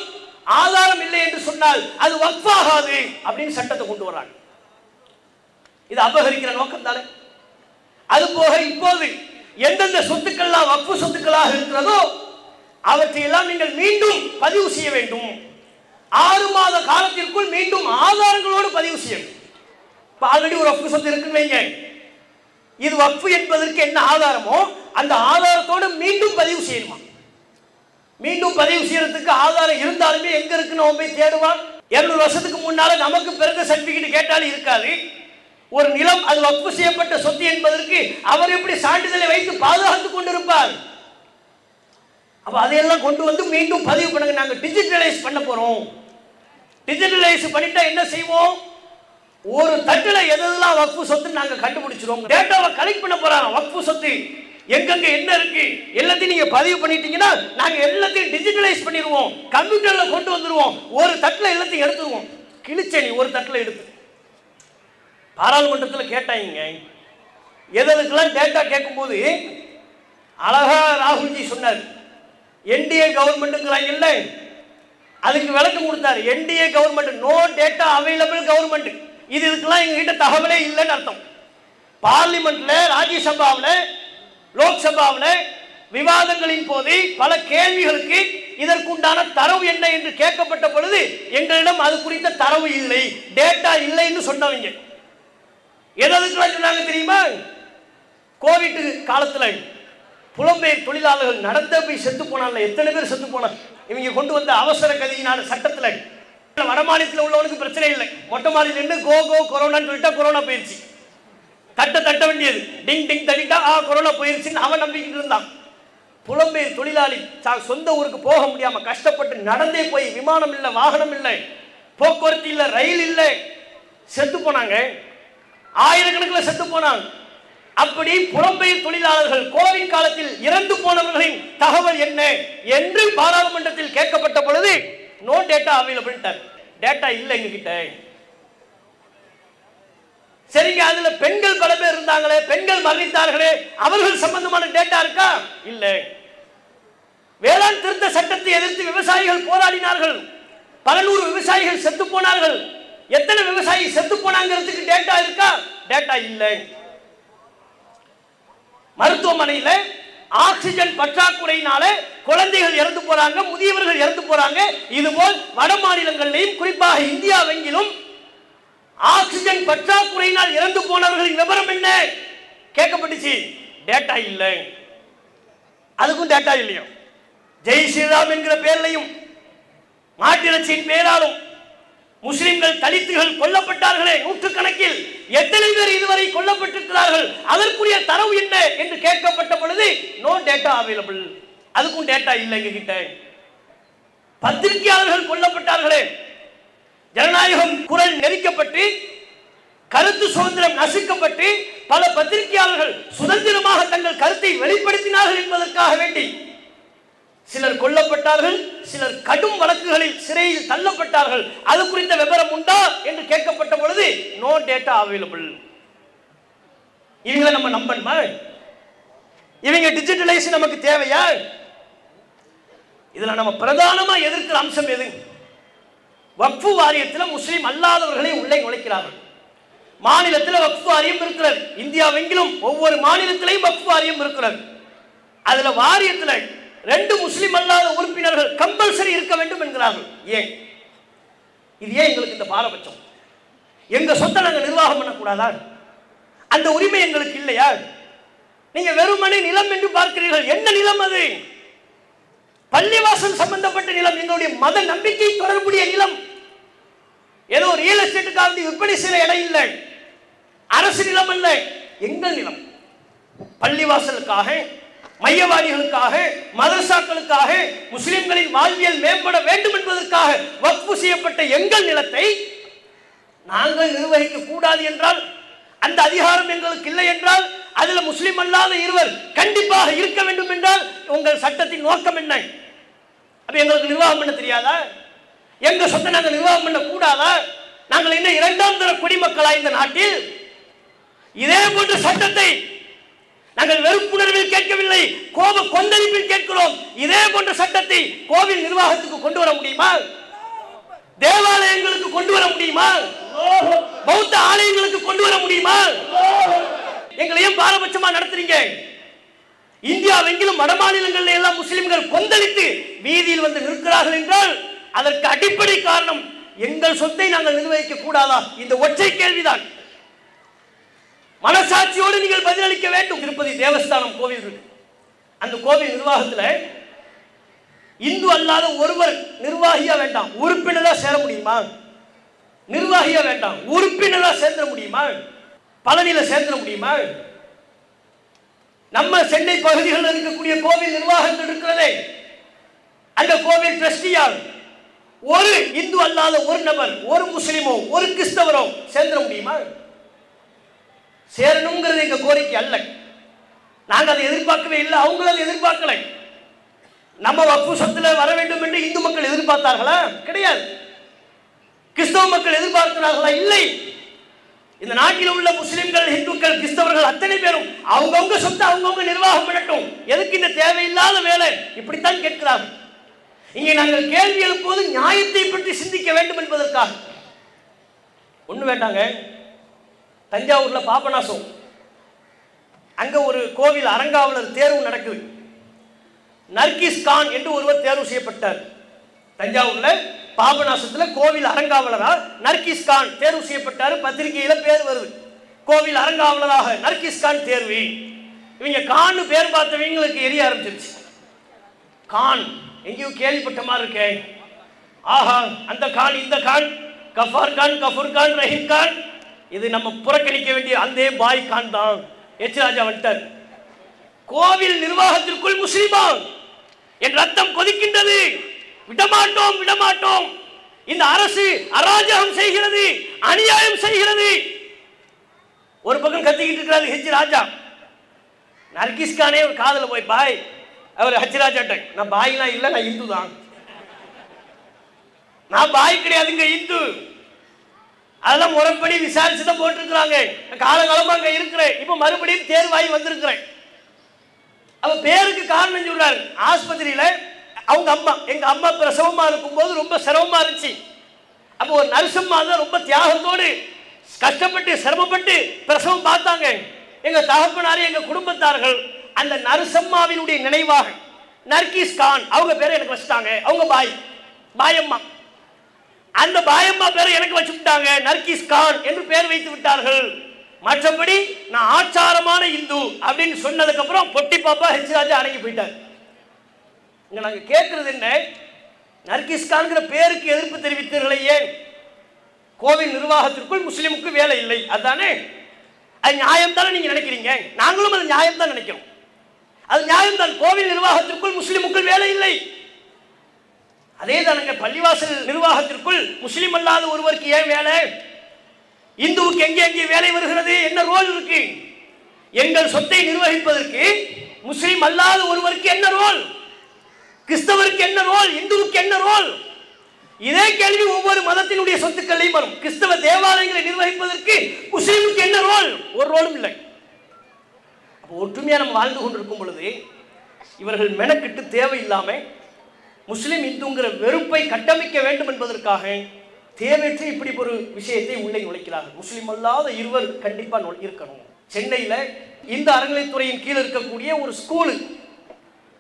ஆதாரம் இல்லை என்று சொன்னால் அது வக்ஃபாகாது அப்படின்னு சட்டத்தை கொண்டு வர்றாங்க. இது அபகரிக்கிற நோக்கம் தானே. அது போக இப்போது எந்தெந்த சொத்துக்கள்லாம் வக்ஃபு சொத்துக்களாக இருக்கிறதோ அவற்றையெல்லாம் நீங்கள் மீண்டும் பதிவு செய்ய வேண்டும். 6 மாத காலத்திற்குள் மீண்டும் ஆதாரங்களோடு பதிவு செய்யணும். இப்போ ஆல்ரெடி ஒரு வக்ஃபு சொத்து இருக்குன்னு வைங்க, இது வக்ஃபு என்பதற்கு என்ன ஆதாரமோ அந்த ஆதாரத்தோடு மீண்டும் பதிவு செய்யணுமா? மீண்டும் பதிவு செய்யறதுக்கு ஆதாரம் இருந்தாலுமே எங்க இருக்குன்னு அவன் போய் தேடுவான். 200 வருஷத்துக்கு முன்னால நமக்கு பிறந்த சர்டிபிகேட் கேட்டாலும் இருக்காது. ஒரு நிலம் அது வக்ஃபு செய்யப்பட்ட சொத்து என்பதற்கு அவர் எப்படி சான்றிதழை வைத்து பாதுகாத்துக் கொண்டிருப்பார்? அப்ப அதையெல்லாம் கொண்டு வந்து மீண்டும் பதிவு பண்ணுங்க. நாங்க டிஜிட்டலைஸ் பண்ண போறோம். டிஜிட்டலைஸ் பண்ணிட்டா என்ன செய்வோம்? ஒரு தட்டுல எதெல்லாம் வக்ஃபு சொத்து நாங்க கண்டுபிடிச்சிரோம். டேட்டாவை கலெக்ட் பண்ண போறாங்க. வக்ஃபு சொத்து எங்கெங்க என்ன இருக்கு எல்லாத்தையும் நீங்க பதிவு பண்ணிட்டீங்கன்னா நாங்க எல்லாத்தையும் டிஜிட்டலைஸ் பண்ணிடுவோம், கம்ப்யூட்டர்ல கொண்டு வந்துருவோம். ஒரு தட்டுல எல்லாத்தையும் எடுத்துருவோம். கிழிச்சணி ஒரு தட்டுல எடுத்து பாராளுமன்றத்தில் கேட்டாங்க. எதற்கெல்லாம் டேட்டா கேட்கும்போது அழகா ராகுல்ஜி சொன்னார், என்டிஏ கவர்மெண்ட்டுங்கிறாங்க இல்லை, அதுக்கு விளக்கம் கொடுத்தாரு. NDA government, no data available government. இதுக்கெல்லாம் எங்ககிட்ட தகவலே இல்லைன்னு அர்த்தம். பார்லிமெண்ட்ல, ராஜ்யசபாவில், லோக்சபாவில் விவாதங்களின் போது பல கேள்விகளுக்கு இதற்குண்டான தரவு என்ன என்று கேட்கப்பட்ட பொழுது எங்களிடம் அது குறித்த தரவு இல்லை, டேட்டா இல்லைன்னு சொன்னவங்க. எதற்கெல்லாம் சொன்னாங்க தெரியுமா? கோவிட் காலத்தில் புலம்பெயர் தொழிலாளர்கள் நடந்த போய் செத்து போனாங்க. எத்தனை பேர் செத்து போனாங்க? இவங்க கொண்டு வந்த அவசர கதியினால சட்டத்தில். வட மாநிலத்தில் உள்ளவனுக்கு பிரச்சனை இல்லை, மொட்டை மாநில இருந்து கோ கொரோனான்னு சொல்லிட்டா கொரோனா போயிருச்சு. தட்ட வேண்டியது, டிங் டிங் தட்டிட்டா கொரோனா போயிருச்சுன்னு அவன் நம்பிக்கிட்டு இருந்தான். புலம்பெயர் தொழிலாளி சொந்த ஊருக்கு போக முடியாம கஷ்டப்பட்டு நடந்தே போய், விமானம் இல்லை, வாகனம் இல்லை, போக்குவரத்து இல்லை, ரயில் இல்லை, செத்து போனாங்க. ஆயிரக்கணக்கில் செத்து போனாங்க. அப்படி புலம்பெயர் தொழிலாளர்கள் கோவிட் காலத்தில் இறந்து போனவர்களின் தகவல் என்ன என்று பாராளுமன்றத்தில் கேட்கப்பட்ட பொழுது நோ டேட்டா அவைலபிள். டேட்டா இல்லை எங்ககிட்ட. சரிங்க, அதுல பெண்கள் பல பேர் இருந்தாங்களே, பெண்கள் மரணித்தார்களே, அவர்கள் சம்பந்தமான டேட்டா இருக்கா? இல்லை. வேளாண் திருத்த சட்டத்தை எதிர்த்து விவசாயிகள் போராடினார்கள். பல நூறு விவசாயிகள் செத்து போனார்கள். எத்தனை விவசாயி செத்து போனாங்கிறதுக்கு டேட்டா இருக்கா? டேட்டா இல்லை. மருத்துவமனையில் ஆக்சிஜன் பற்றாக்குறையினால குழந்தைகள் இறந்து போறாங்க, முதியவர்கள் இறந்து போறாங்க. இதுபோல் வட மாநிலங்களிலும் குறிப்பாக இந்தியாவெங்கிலும் ஆக்சிஜன் பற்றாக்குறையினால் இறந்து போனவர்களின் விவரம் என்ன கேட்கப்பட்டுச்சு. டேட்டா இல்லை. அதுக்கும் டேட்டா இல்லையோ. ஜெய் ஸ்ரீராம் என்கிற பெயரிலையும் மாட்டிறைச்சியின் பெயராலும் முஸ்லிம்கள் தலித்துகள் கொல்லப்பட்டார்களே நூற்றுக்கணக்கில். எத்தனை பேர் இதுவரை கொல்லப்பட்டிருக்கிறார்கள், அதற்குரிய தரவு என்ன என்று கேட்கப்பட்ட பொழுது நோ டேட்டா அவைலபிள். அதுக்கும் டேட்டா இல்லை எங்க கிட்ட. பத்திரிகையாளர்கள் கொல்லப்பட்டார்களே, ஜனநாயகம் குரல் நெரிக்கப்பட்டு கருத்து சுதந்திரம் நசுக்கப்பட்டு பல பத்திரிகையாளர்கள் சுதந்திரமாக தங்கள் கருத்தை வெளிப்படுத்தினார்கள் என்பதற்காக வேண்டி சிலர் கொல்லப்பட்டார்கள், சிலர் கடும் வழக்குகளில் சிறையில் தள்ளப்பட்டார்கள். அது குறித்த விவரம் உண்டா என்று கேட்கப்பட்ட பொழுது நோ டேட்டா அவைலபிள். இவங்களை நம்ம நம்பணுமா? இவங்க டிஜிட்டலைஸ் நமக்கு தேவையா? இதுல நம்ம பிரதானமா எதிர்க்கிற அம்சம் எது? வக்ஃபு வாரியத்தில் முஸ்லிம் அல்லாதவர்களை உள்ளே நுழைக்கிறார்கள். மாநிலத்தில் வக்ஃபு வாரியம் இருக்கிறது. இந்தியாவெங்கிலும் ஒவ்வொரு மாநிலத்திலையும் வக்ஃபு வாரியம் இருக்கிறது. அதுல வாரியத்தில் 2 முஸ்லிம் அல்லாத உறுப்பினர்கள் கம்பல்சரி இருக்க வேண்டும் என்கிறார்கள். ஏன் இது? ஏன் எங்களுக்கு இந்த பாரபட்சம்? எங்க சொத்தை நாங்கள் நிர்வாகம் பண்ணக்கூடாதா? அந்த உரிமை எங்களுக்கு இல்லையா? நீங்க வெறுமனே நிலம் என்று பார்க்கிறீர்கள். என்ன நிலம் அது? பள்ளிவாசல் சம்பந்தப்பட்ட நிலம், எங்களுடைய மத நம்பிக்கை தொடர்புடைய நிலம். ஏதோ ரியல் எஸ்டேட்டுக்காக விற்பனை செய்ய இடம் இல்லை, அரசு நிலம் அல்ல, எங்கள் நிலம். பள்ளிவாசலுக்காக, மையவாதிகளுக்காக, மதரசாக்களுக்காக, முஸ்லிம்களின் வாழ்வியல் மேம்பட வேண்டும் என்பதற்காக வக்ஃபு செய்யப்பட்ட எங்கள் நிலத்தை நாங்கள் நிர்வகிக்க கூடாது என்றால், அந்த அதிகாரம் எங்களுக்கு இல்லை என்றால், அதுல முஸ்லிம் அல்லாத இருவர் கண்டிப்பாக இருக்க வேண்டும் என்றால் உங்கள் சட்டத்தின் நோக்கம் என்ன? அப்ப எங்களுக்கு நிர்வாகம் பண்ண தெரியாதா? எங்க சொத்தை நாங்கள் நிர்வாகம் பண்ண கூடாதா? நாங்கள் என்ன 2ஆம் தர குடிமக்களா இந்த நாட்டில்? இதே போன்ற சட்டத்தை நாங்கள் வெறுப்புணர்வில் கேட்கவில்லை, கோப கொந்தளிப்பில் கேட்கிறோம். இதே போன்ற சட்டத்தை கோவில் நிர்வாகத்துக்கு கொண்டு வர முடியுமா? தேவாலயங்களுக்கு கொண்டு வர முடியுமா? பௌத்த ஆலயங்களுக்கு கொண்டு வர முடியுமா? எங்களையும் பாரபட்சமா நடத்துறீங்க. இந்தியாவெங்கிலும் வட மாநிலங்களில் எல்லாம் முஸ்லிம்கள் கொந்தளித்து வீதியில் வந்து நிற்கிறார்கள் என்றால் அதற்கு அடிப்படை காரணம் எங்கள் சொத்தை நாங்கள் நிர்வகிக்க கூடாதா? இந்த ஒற்றை கேள்விதான். மனசாட்சியோடு நீங்கள் பதிலளிக்க வேண்டும். திருப்பதி தேவஸ்தானம் கோவில் இருக்கு. அந்த கோவில் நிர்வாகத்தில் இந்து அல்லாத ஒருவர் நிர்வாகியா வேண்டாம், உறுப்பினரா சேர முடியுமா? நிர்வாகியா வேண்டாம், உறுப்பினரா சேர்ந்துட முடியுமா? பழனியில சேர்ந்துட முடியுமா? நம்ம சென்னை பகுதிகளில் இருக்கக்கூடிய கோவில் நிர்வாகங்கள் இருக்கிறதே, அந்த கோவில் ட்ரஸ்டியால் ஒரு இந்து அல்லாத ஒரு நபர், ஒரு முஸ்லிமோ ஒரு கிறிஸ்தவரோ சேர்ந்துட முடியுமா? சேரணுங்கிறது எங்க கோரிக்கை அல்ல. நாங்கள் அதை எதிர்பார்க்கவே இல்லை, அவங்களும் எதிர்பார்க்கல. நம்ம வக்ஃபு சொத்துல வர வேண்டும் என்று இந்து மக்கள் எதிர்பார்த்தார்களா? கிடையாது. கிறிஸ்தவ மக்கள் எதிர்பார்க்கிறார்களா? இல்லை. இந்த நாட்டில் உள்ள முஸ்லிம்கள், இந்துக்கள், கிறிஸ்தவர்கள் அத்தனை பேரும் அவங்கவுங்க சொத்தை அவங்கவுங்க நிர்வாகம் பண்ணட்டும். எதுக்கு இந்த தேவையில்லாத வேலை? இப்படித்தான் கேட்கிறார்கள். இங்கே நாங்கள் கேள்வி எழுப்புவது நியாயத்தை பற்றி சிந்திக்க வேண்டும் என்பதற்காக. ஒண்ணு வேண்டாங்க, தஞ்சாவூர்ல பாபநாசம் அங்க ஒரு கோவில் அறங்காவலர் தேர்வு நடக்குது. நர்கிஸ் கான் என்று ஒருவர் தேர்வு செய்யப்பட்டார். தஞ்சாவூர்ல பாபநாசத்துல கோவில் அறங்காவலரா நர்கிஸ் கான் தேர்வு செய்யப்பட்டார். பத்திரிகையில பேர் வருது, கோவில் அறங்காவலராக நர்கிஸ் கான் தேர்வு. இவங்க கான் பேர் பார்த்தவங்களுக்கு எரிய ஆரம்பிச்சிருச்சு. கான் எங்கேயோ கேள்விப்பட்ட மாதிரி இருக்கேன். ஆஹா, அந்த கான் இந்த கான், கஃபார் கான், கஃபூர் கான், ரஹீம் கான், இது நம்ம புறக்கணிக்க வேண்டிய அந்த பாய் கான் தான். எச் ராஜா வந்துட்டார். கோவில் நிர்வாகத்திற்குள் முஸ்லிமா என் ரத்தம் கொதிக்கின்றது. விடமாட்டோம், விடமாட்டோம். இந்த அரசு அராஜகம் செய்கிறது, அநியாயம் செய்கிறது. ஒரு பக்கம் கத்திக்கிட்டு இருக்கிறாரு ஹெச் ராஜா. நர்கிஸ் கானே ஒரு காதல போய் பாய், அவர் ஹெச் ராஜாட்ட, நான் பாய்லாம் இல்லை, நான் இந்து தான், நான் பாய் கிடையாதுங்க, இந்து. அதெல்லாம் முறைப்படி விசாரிச்சுதான் போட்டிருக்கிறாங்க. காலகாலமா அங்க இருக்கிறேன், இப்ப மறுபடியும் தேர்வாகி வந்திருக்கிறேன். அவ பேருக்கு காரணம் சொல்றாரு. ஆஸ்பத்திரியில அவங்க அம்மா, எங்க அம்மா பிரசவமா இருக்கும் போது ரொம்ப சிரமமா இருந்துச்சு. அப்போ ஒரு நர்சம்மா தான் ரொம்ப தியாகத்தோடு கஷ்டப்பட்டு சிரமப்பட்டு பிரசவம் பார்த்தாங்க. எங்க தகப்பனாரு, எங்க குடும்பத்தார்கள் அந்த நர்சம்மாவினுடைய நினைவாக நர்கிஸ் கான் அவங்க பேரை எனக்கு வச்சுட்டாங்க. அவங்க பாயம்மா, அந்த பாயம்மா பேரை எனக்கு வச்சுட்டாங்க, நர்கிஸ் கான் என்று பேர் வைத்து விட்டார்கள். மற்றபடி நான் ஆச்சாரமான இந்து அப்படின்னு சொன்னதுக்கு அப்புறம் பொட்டி பாப்பா ஹெச் ராஜா அடங்கி போயிட்டார். இங்க நாங்க கேட்கறது என்ன, நர்கிஸ் கான்கிற பேருக்கு எதிர்ப்பு தெரிவித்தீர்களே ஏன்? கோவில் நிர்வாகத்திற்குள் முஸ்லிமுக்கு வேலை இல்லை, அதுதானே? அது நியாயம் தானே நீங்க நினைக்கிறீங்க? நாங்களும் அது நியாயம் தான் நினைக்கிறோம். அது நியாயம் தான். கோவில் நிர்வாகத்திற்குள் முஸ்லிமுக்குள் வேலை இல்லை. அதே தானங்க பள்ளிவாசல் நிர்வாகத்திற்குள் முஸ்லிம் அல்லாத ஒருவருக்கு ஏன் வேலை? இந்துவுக்கு எங்கே எங்கே வேலை வருகிறது? என்ன ரோல் இருக்கு? எங்கள் சொத்தை நிர்வகிப்பதற்கு முஸ்லிம் அல்லாத ஒருவருக்கு என்ன ரோல்? கிறிஸ்தவருக்கு என்ன ரோல்? இந்துவுக்கு என்ன ரோல்? இதே கேள்வி ஒவ்வொரு மதத்தினுடைய சொத்துக்களையும் வரும். கிறிஸ்தவ தேவாலயங்களை நிர்வகிப்பதற்கு முஸ்லிமுக்கு என்ன ரோல்? ஒரு ரோலும் இல்லை. ஒற்றுமையா நம்ம வாழ்ந்து கொண்டிருக்கும் பொழுது இவர்கள் மெனக்கிட்டு தேவையில்லாம முஸ்லிம் இந்துங்கிற வெறுப்பை கட்டமைக்க வேண்டும் என்பதற்காக தேவையற்ற இப்படி ஒரு விஷயத்தை உள்ளே நுழைக்கிறார்கள். முஸ்லிம் அல்லாத இருவர் கண்டிப்பா இருக்கணும். சென்னையில இந்த அறநிலைத்துறையின் கீழ் இருக்கக்கூடிய ஒரு ஸ்கூலு,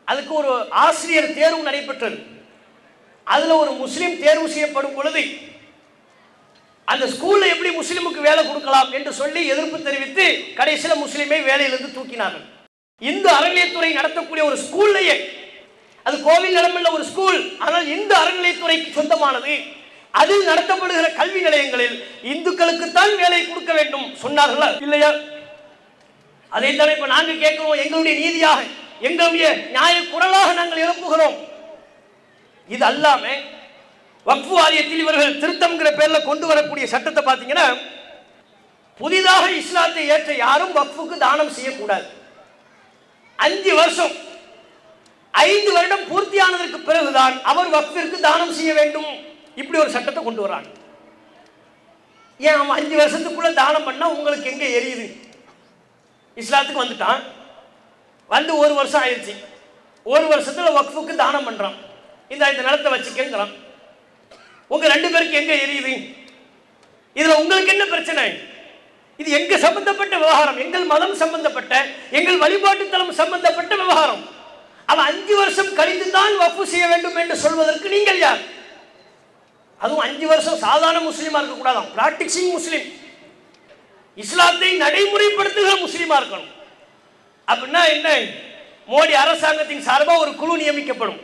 அதுக்கு ஒரு ஆசிரியர் தேர்வு நடைபெற்றது. அதுல ஒரு முஸ்லிம் தேர்வு செய்யப்படும் பொழுது அந்த ஸ்கூல்ல எப்படி முஸ்லிமுக்கு வேலை கொடுக்கலாம் என்று சொல்லி எதிர்ப்பு தெரிவித்து கடைசியில் முஸ்லிமை வேலையிலிருந்து தூக்கினார்கள். இந்து அறநிலையத்துறை நடத்தக்கூடிய ஒரு ஸ்கூல்லையே, அது கோவில் நிலமுள்ள ஒரு ஸ்கூல், ஆனால் இந்து அறநிலையத்துறைக்கு சொந்தமானது, அதில் நடத்தப்படுகிற கல்வி நிலையங்களில் இந்துக்களுக்குத்தான் வேலை கொடுக்க வேண்டும் சொன்னார்களா இல்லையா? அதை தான் இப்ப நாங்க கேட்கிறோம். எங்களுடைய நீதியாக, எங்களுடைய நியாய குரலாக நாங்கள் எழுப்புகிறோம். இது அல்லாம வக்ஃபு வாரியத்தில் இவர்கள் திருத்தம்ங்கிற பேர்ல கொண்டு வரக்கூடிய சட்டத்தை பார்த்தீங்கன்னா, புதிதாக இஸ்லாத்தை ஏற்ற யாரும் வக்ஃபுக்கு தானம் செய்யக்கூடாது. 5 வருஷம், 5 வருடம் பூர்த்தியானதற்கு பிறகுதான் அவர் வக்ஃபிற்கு தானம் செய்ய வேண்டும். இப்படி ஒரு சட்டத்தை கொண்டு வர்றாங்க. ஏன் அவன் 5 வருஷத்துக்குள்ள தானம் பண்ணா உங்களுக்கு எங்க எரியுது? இஸ்லாத்துக்கு வந்துட்டான், வந்து 1 வருஷம் ஆயிடுச்சு, 1 வருஷத்துல வக்ஃபுக்கு தானம் பண்றான், இந்த நிலத்தை வச்சுக்கிறான். உங்க 2 பேருக்கு எங்க எரியுது? இதுல உங்களுக்கு என்ன பிரச்சனை? இது எங்க சம்பந்தப்பட்ட விவகாரம், எங்கள் மதம் சம்பந்தப்பட்ட, எங்கள் வழிபாட்டு தலம் சம்பந்தப்பட்ட விவகாரம். அவன் 5 வருஷம் கழித்து தான் வக்ஃபு செய்ய வேண்டும் என்று சொல்வதற்கு நீங்கள் யார்? அதுவும் 5 வருஷம் சாதாரண முஸ்லீமா இருக்க கூடாதான், பிராக்டிசிங் முஸ்லீம், இஸ்லாத்தை நடைமுறைப்படுத்துகிற முஸ்லீமா இருக்கணும். அப்படின்னா என்ன? மோடி அரசாங்கத்தின் சார்பாக ஒரு குழு நியமிக்கப்படும்.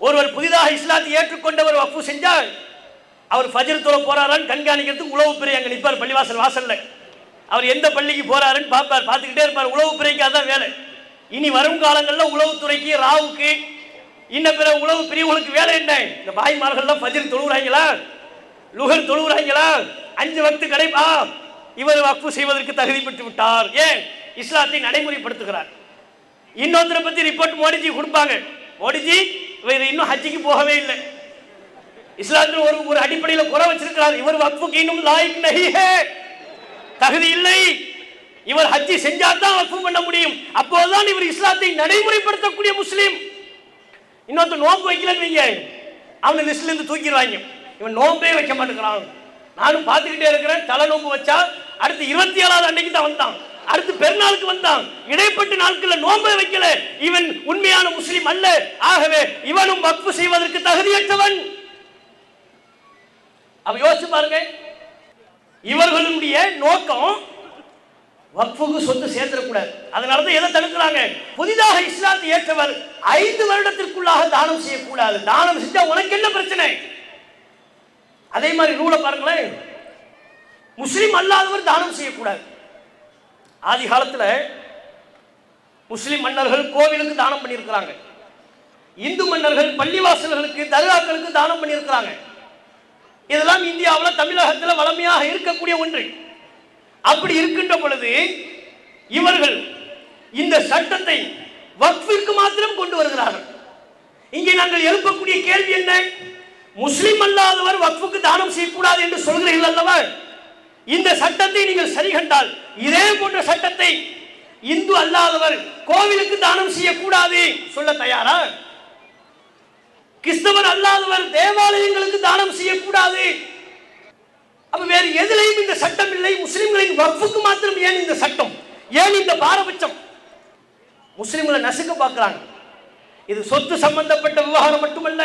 ஒருவர் புதிதாக இஸ்லாத்தை ஏற்றுக்கொண்டவர் வக்ஃபு செஞ்சால் அவர் ஃபஜ்ர் தொழ போறாரான்னு கண்காணிக்கிறதுக்கு உளவு பிறை அங்கே நிற்பார் பள்ளிவாசல் வாசல்ல. அவர் எந்த பள்ளிக்கு போறாருன்னு பார்ப்பார், பார்த்துக்கிட்டே இருப்பார். உளவு பிறைக்கு அதான் வேலை. இனி வரும் காலங்களில் உளவுத்துறைக்கு, ராவுக்கு, இன்னும் பிற உளவு பிரிவுகளுக்கு வேலை என்ன? இந்த பாய்மார்கள்லாம் ஃபஜ்ர் தொழுகிறாங்களா, லுகர் தொழுகிறாங்களா, 5 வக்து கடைப்பா, இவர் வக்ஃபு செய்வதற்கு தகுதி பெற்று விட்டார். ஏன்? இஸ்லாத்தை நடைமுறைப்படுத்துகிறார். இன்னொருத்தரை பத்தி ரிப்போர்ட் மோடிஜி கொடுப்பாங்க. மோடிஜி இவர் இன்னும் ஹஜ்ஜிக்கு போகவே இல்லை, இஸ்லாத்தில் ஒரு அடிப்படையில் குறை வச்சிருக்கிறார், இவர் வக்ஃபுக்கு இன்னும் லாயிக் நஹி ஹே, தகுதி இல்லை, இவர் ஹஜ்ஜி செஞ்சாதான் வக்ஃபு பண்ண முடியும், அப்போதுதான் இவர் இஸ்லாத்தை நடைமுறைப்படுத்தக்கூடிய முஸ்லீம். இன்னொருத்தர் நோன்பு வைக்கலன்னு வைங்க, அவனை லிஸ்ட்ல இருந்து தூக்கிடுவாங்க. இவன் நோன்பே வைக்க மாட்டேங்கிறான், நானும் பார்த்துக்கிட்டே இருக்கிறேன். தலை நோன்பு வச்சா அடுத்து 27வது அன்னைக்கு தான் வந்தான், அடுத்து பெருநாளுக்கு வந்தான், இடைப்பட்ட நாட்களில் நோன்பை வைக்கல, இவன் உண்மையான முஸ்லிம் அல்ல. ஆகவே இவனும் வக்ஃபு செய்வதற்கு தகுதியற்றவன். அப்ப யோசிச்சு பாருங்க, இவர்களுடைய நோக்கம் வக்ஃபுக்கு சொத்து சேர்ந்துடக்கூடாது. அதனாலதான் எதை தடுக்கிறாங்க? புதிதாக இஸ்லாத்தை ஏற்றவர் 5 வருடத்திற்குள்ளாக தானம் செய்யக்கூடாது. தானம் செஞ்சா உனக்கு என்ன பிரச்சனை? அதே மாதிரி ரூலை பாருங்களேன், முஸ்லிம் அல்லாதவர் தானம் செய்யக்கூடாது. ஆதி காலத்துல முஸ்லிம் மன்னர்கள் கோவிலுக்கு தானம் பண்ணியிருக்கிறாங்க, இந்து மன்னர்கள் பள்ளிவாசல்களுக்கு, தர்காக்களுக்கு தானம் பண்ணியிருக்கிறாங்க. இதெல்லாம் இந்தியாவில் தமிழகத்தில் வளமையாக இருக்கக்கூடிய ஒன்று. அப்படி இருக்கின்ற பொழுது இவர்கள் இந்த சட்டத்தை வக்ஃபிற்கு மாத்திரம் கொண்டு வருகிறார்கள். இங்கே நாங்கள் எழுப்பக்கூடிய கேள்வி என்ன? முஸ்லிம் அல்லாதவர் வக்ஃபுக்கு தானம் செய்யக்கூடாது என்று சொல்கிறீர்கள் அல்லவா? இந்த சட்டத்தை நீங்கள் சரி கண்டால், இதே போன்ற சட்டத்தை இந்து அல்லாதவர் கோவிலுக்கு தானம் செய்யக்கூடாது சொல்ல தயாரா? கிறிஸ்தவர் அல்லாதவர் தேவாலயங்களுக்கு தானம் செய்யக்கூடாது. அப்ப வேறு எதிலையும் இந்த சட்டம் இல்லை. முஸ்லிம்களின் வக்ஃபுக்கு மாத்திரம் ஏன் இந்த சட்டம்? ஏன் இந்த பாரபட்சம்? முஸ்லிம்களை நசுக்க பார்க்கிறாங்க. இது சொத்து சம்பந்தப்பட்ட விவகாரம் மட்டுமல்ல,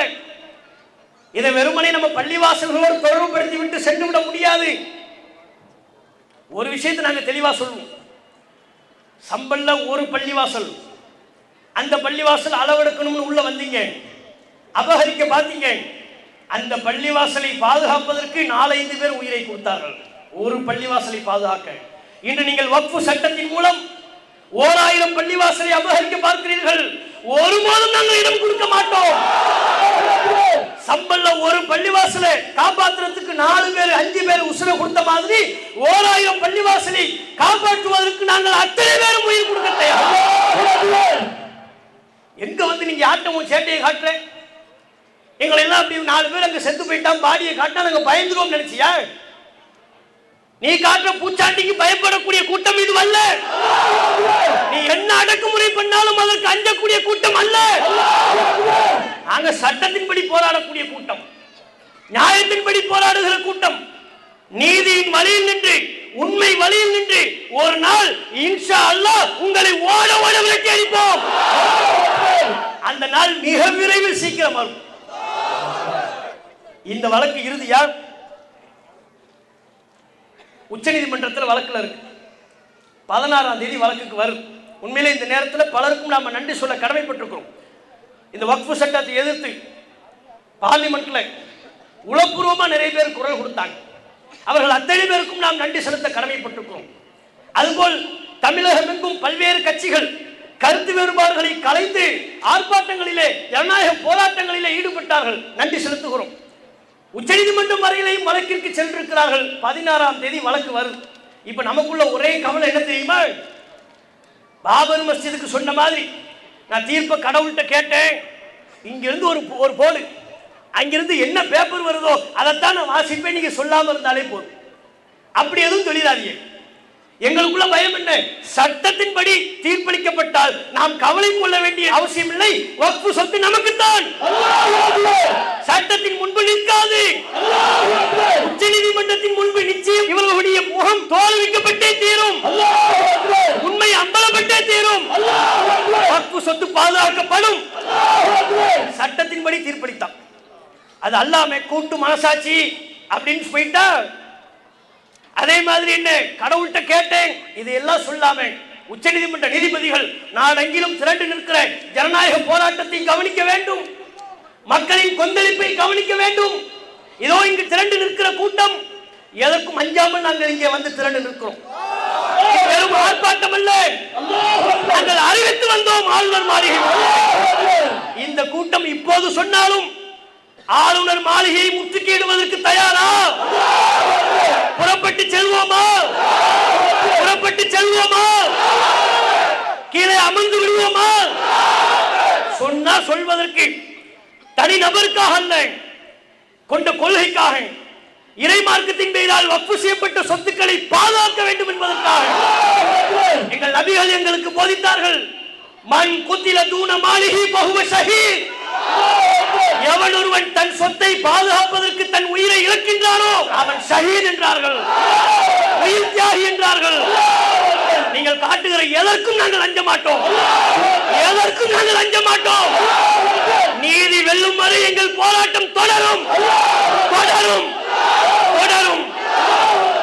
இதை வெறுமனே நம்ம பள்ளிவாசல்களோடு தொடர்புபடுத்தி விட்டு சென்று விட முடியாது. ஒரு விஷயத்தை நாங்கள் தெளிவாக சொல்லுவோம். சம்பல்ல ஒரு பள்ளிவாசல் அந்த பள்ளிவாசல் அளவெடுக்கணும்னு உள்ள வந்தீங்க, அபகரிக்க பார்த்தீங்க. அந்த பள்ளிவாசலை பாதுகாப்பதற்கு 4-5 பேர் உயிரை கொடுத்தார்கள். ஒரு பள்ளிவாசலை பாதுகாக்க. இன்று நீங்கள் வக்ஃபு சட்டத்தின் மூலம் 1000 பள்ளிவாசலை அபகரிக்க பார்க்கிறீர்கள். ஒருபோதும் நாங்கள் இடம் கொடுக்க மாட்டோம். சம்பல்ல ஒரு பள்ளிவாசலை காப்பாற்றுறதுக்கு 4 பேர் 5 பேர் உசுரை கொடுத்த மாதிரி 1000 பள்ளிவாசலை காப்பாற்றுவதற்கு நாங்கள் அத்தனை பேரும் உயிர் கொடுக்க தயார். எங்க வந்து நீங்க ஆட்டமும் சேட்டையை காட்டுற? எங்களை எல்லாம் அப்படி 4 பேர் அங்க செத்து போயிட்டான் பாடியை காட்டா நாங்க பயந்துருவோம் நினைச்சியா? நீ காட்டுற பூச்சாண்டிக்கு பயப்படக்கூடிய கூட்டம் இது அல்ல. நீ என்ன அடக்குமுறை பண்ணாலும் அதற்கு அஞ்சக்கூடிய கூட்டம் அல்ல. நாங்க சட்டத்தின்படி போராடக்கூடிய கூட்டம், நியாயத்தின்படி போராடுகிற கூட்டம், நீதியின் வழியில் நின்று உண்மை வழியில் நின்று ஒரு நாள் இன்ஷா அல்லாஹ் உங்களை ஓட ஓட விரட்டி அடிப்போம். அந்த நாள் மிக விரைவில் சீக்கிரம் வரும். இந்த வழக்கு இறுதியா உச்ச நீதிமன்றத்தில் வழக்குல இருக்கு. 16ஆம் தேதி வழக்குக்கு வரும். உண்மையிலே இந்த நேரத்தில் பலருக்கும் நாம நன்றி சொல்ல கடமைப்பட்டிருக்கிறோம். இந்த வக்ஃபு சட்டத்தை எதிர்த்து பார்லிமெண்ட்ல உளப்பூர்வமா நிறைய பேர் குரல் கொடுத்தாங்க. அவர்கள் அத்தனை பேருக்கும் நாம் நன்றி செலுத்த கடமைப்பட்டிருக்கிறோம். அதுபோல் தமிழகம் எங்கும் பல்வேறு கட்சிகள் கருத்து வேறுபாடுகளை கலைந்து ஆர்ப்பாட்டங்களிலே ஜனநாயக போராட்டங்களிலே ஈடுபட்டார்கள். நன்றி செலுத்துகிறோம். உச்சநீதிமன்றம் வரையிலையும் வழக்கிற்கு சென்றிருக்கிறார்கள். 16ஆம் தேதி வழக்கு வரும். இப்ப நமக்குள்ள ஒரே கவலை என்ன தெரியுமா? பாபர் மஸ்ஜிதுக்கு சொன்ன மாதிரி நான் தீர்ப்பை கடவுள்கிட்ட கேட்டேன். இங்கிருந்து ஒரு போடு, அங்கிருந்து என்ன பேப்பர் வருதோ அதைத்தான் நான் வாசிப்பேன், நீங்க சொல்லாம இருந்தாலே போதும். அப்படி எதுவும் சொல்லிடாதீங்க. எங்களுக்குள்ள பயம் என்ன? சட்டத்தின்படி தீர்ப்பளிக்கப்பட்டால் நாம் கவலை கொள்ள வேண்டிய அவசியம் இல்லை. வக்ஃபு சொத்து நமக்குத்தான், சட்டத்தின் முன்பு நிற்காது. உச்ச நீதிமன்றத்தின் முன்பு நிச்சயம் இவர்களுடைய முகம் தோல்விக்கப்பட்டே தீரும், உண்மை அம்பலப்பட்டே தீரும். வக்ஃபு சொத்து பாதுகாக்கப்படும். சட்டத்தின்படி தீர்ப்பளித்தான். அது அல்லாம கூட்டு மனசாட்சி அப்படின்னு போயிட்டா அதே மாதிரி என்ன கடவுள்கிட்ட கேட்டேன் இதையெல்லாம் சொல்லாம உச்சநீதிமன்ற நீதிபதிகள் நாடெங்கிலும் திரண்டு நிற்கிற ஜனநாயக போராட்டத்தை கவனிக்க வேண்டும், மக்களின் கொந்தளிப்பை கவனிக்க வேண்டும். இதோ இங்கு திரண்டு நிற்கிற கூட்டம் எதற்கும் அஞ்சாமல் நாங்கள் இங்கே வந்து திரண்டு நிற்கிறோம். வெறும் ஆர்ப்பாட்டம் அல்ல, நாங்கள் அறிவித்து வந்தோம் ஆளுநர் மாளிகை. இந்த கூட்டம் இப்போது சொன்னாலும் ஆளுநர் மாளிகையை முற்றுகையிடுவதற்கு தயாரா? புறப்பட்டு செல்வோமா? புறப்பட்டு செல்வோமா? கீழே அமர்ந்து விடுவோமா? சொன்னா சொல்வதற்கு தனி நபருக்காக அல்ல, கொண்ட கொள்கைக்காக, இறை மார்க்கத்தின் பெயரால் வக்ஃபு செய்யப்பட்ட சொத்துக்களை பாதுகாக்க வேண்டும் என்பதற்காக எங்கள் நபிகள் எங்களுக்கு போதித்தார்கள். மன் குத்தில தூன மாளிகை பஹுவ ஷஹீத். எவன் ஒருவன் தன் சொத்தை பாதுகாப்பதற்கு தன் உயிரை இழக்கின்றானோ அவன் ஷஹீத் என்றார்கள், உயிர் தியாகி என்றார்கள். நீங்கள் காட்டுகிற எதற்கும் நாங்கள் அஞ்ச மாட்டோம், எதற்கும் நாங்கள் அஞ்ச மாட்டோம். நீதி வெல்லும் வரை எங்கள் போராட்டம் தொடரும், தொடரும், தொடரும்.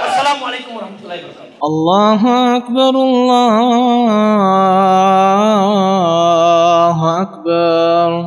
அஸ்ஸலாமு அலைக்கும் வரஹ்மத்துல்லாஹி வபரகாத்துஹு. அல்லாஹு அக்பர், அல்லாஹு அக்பர்.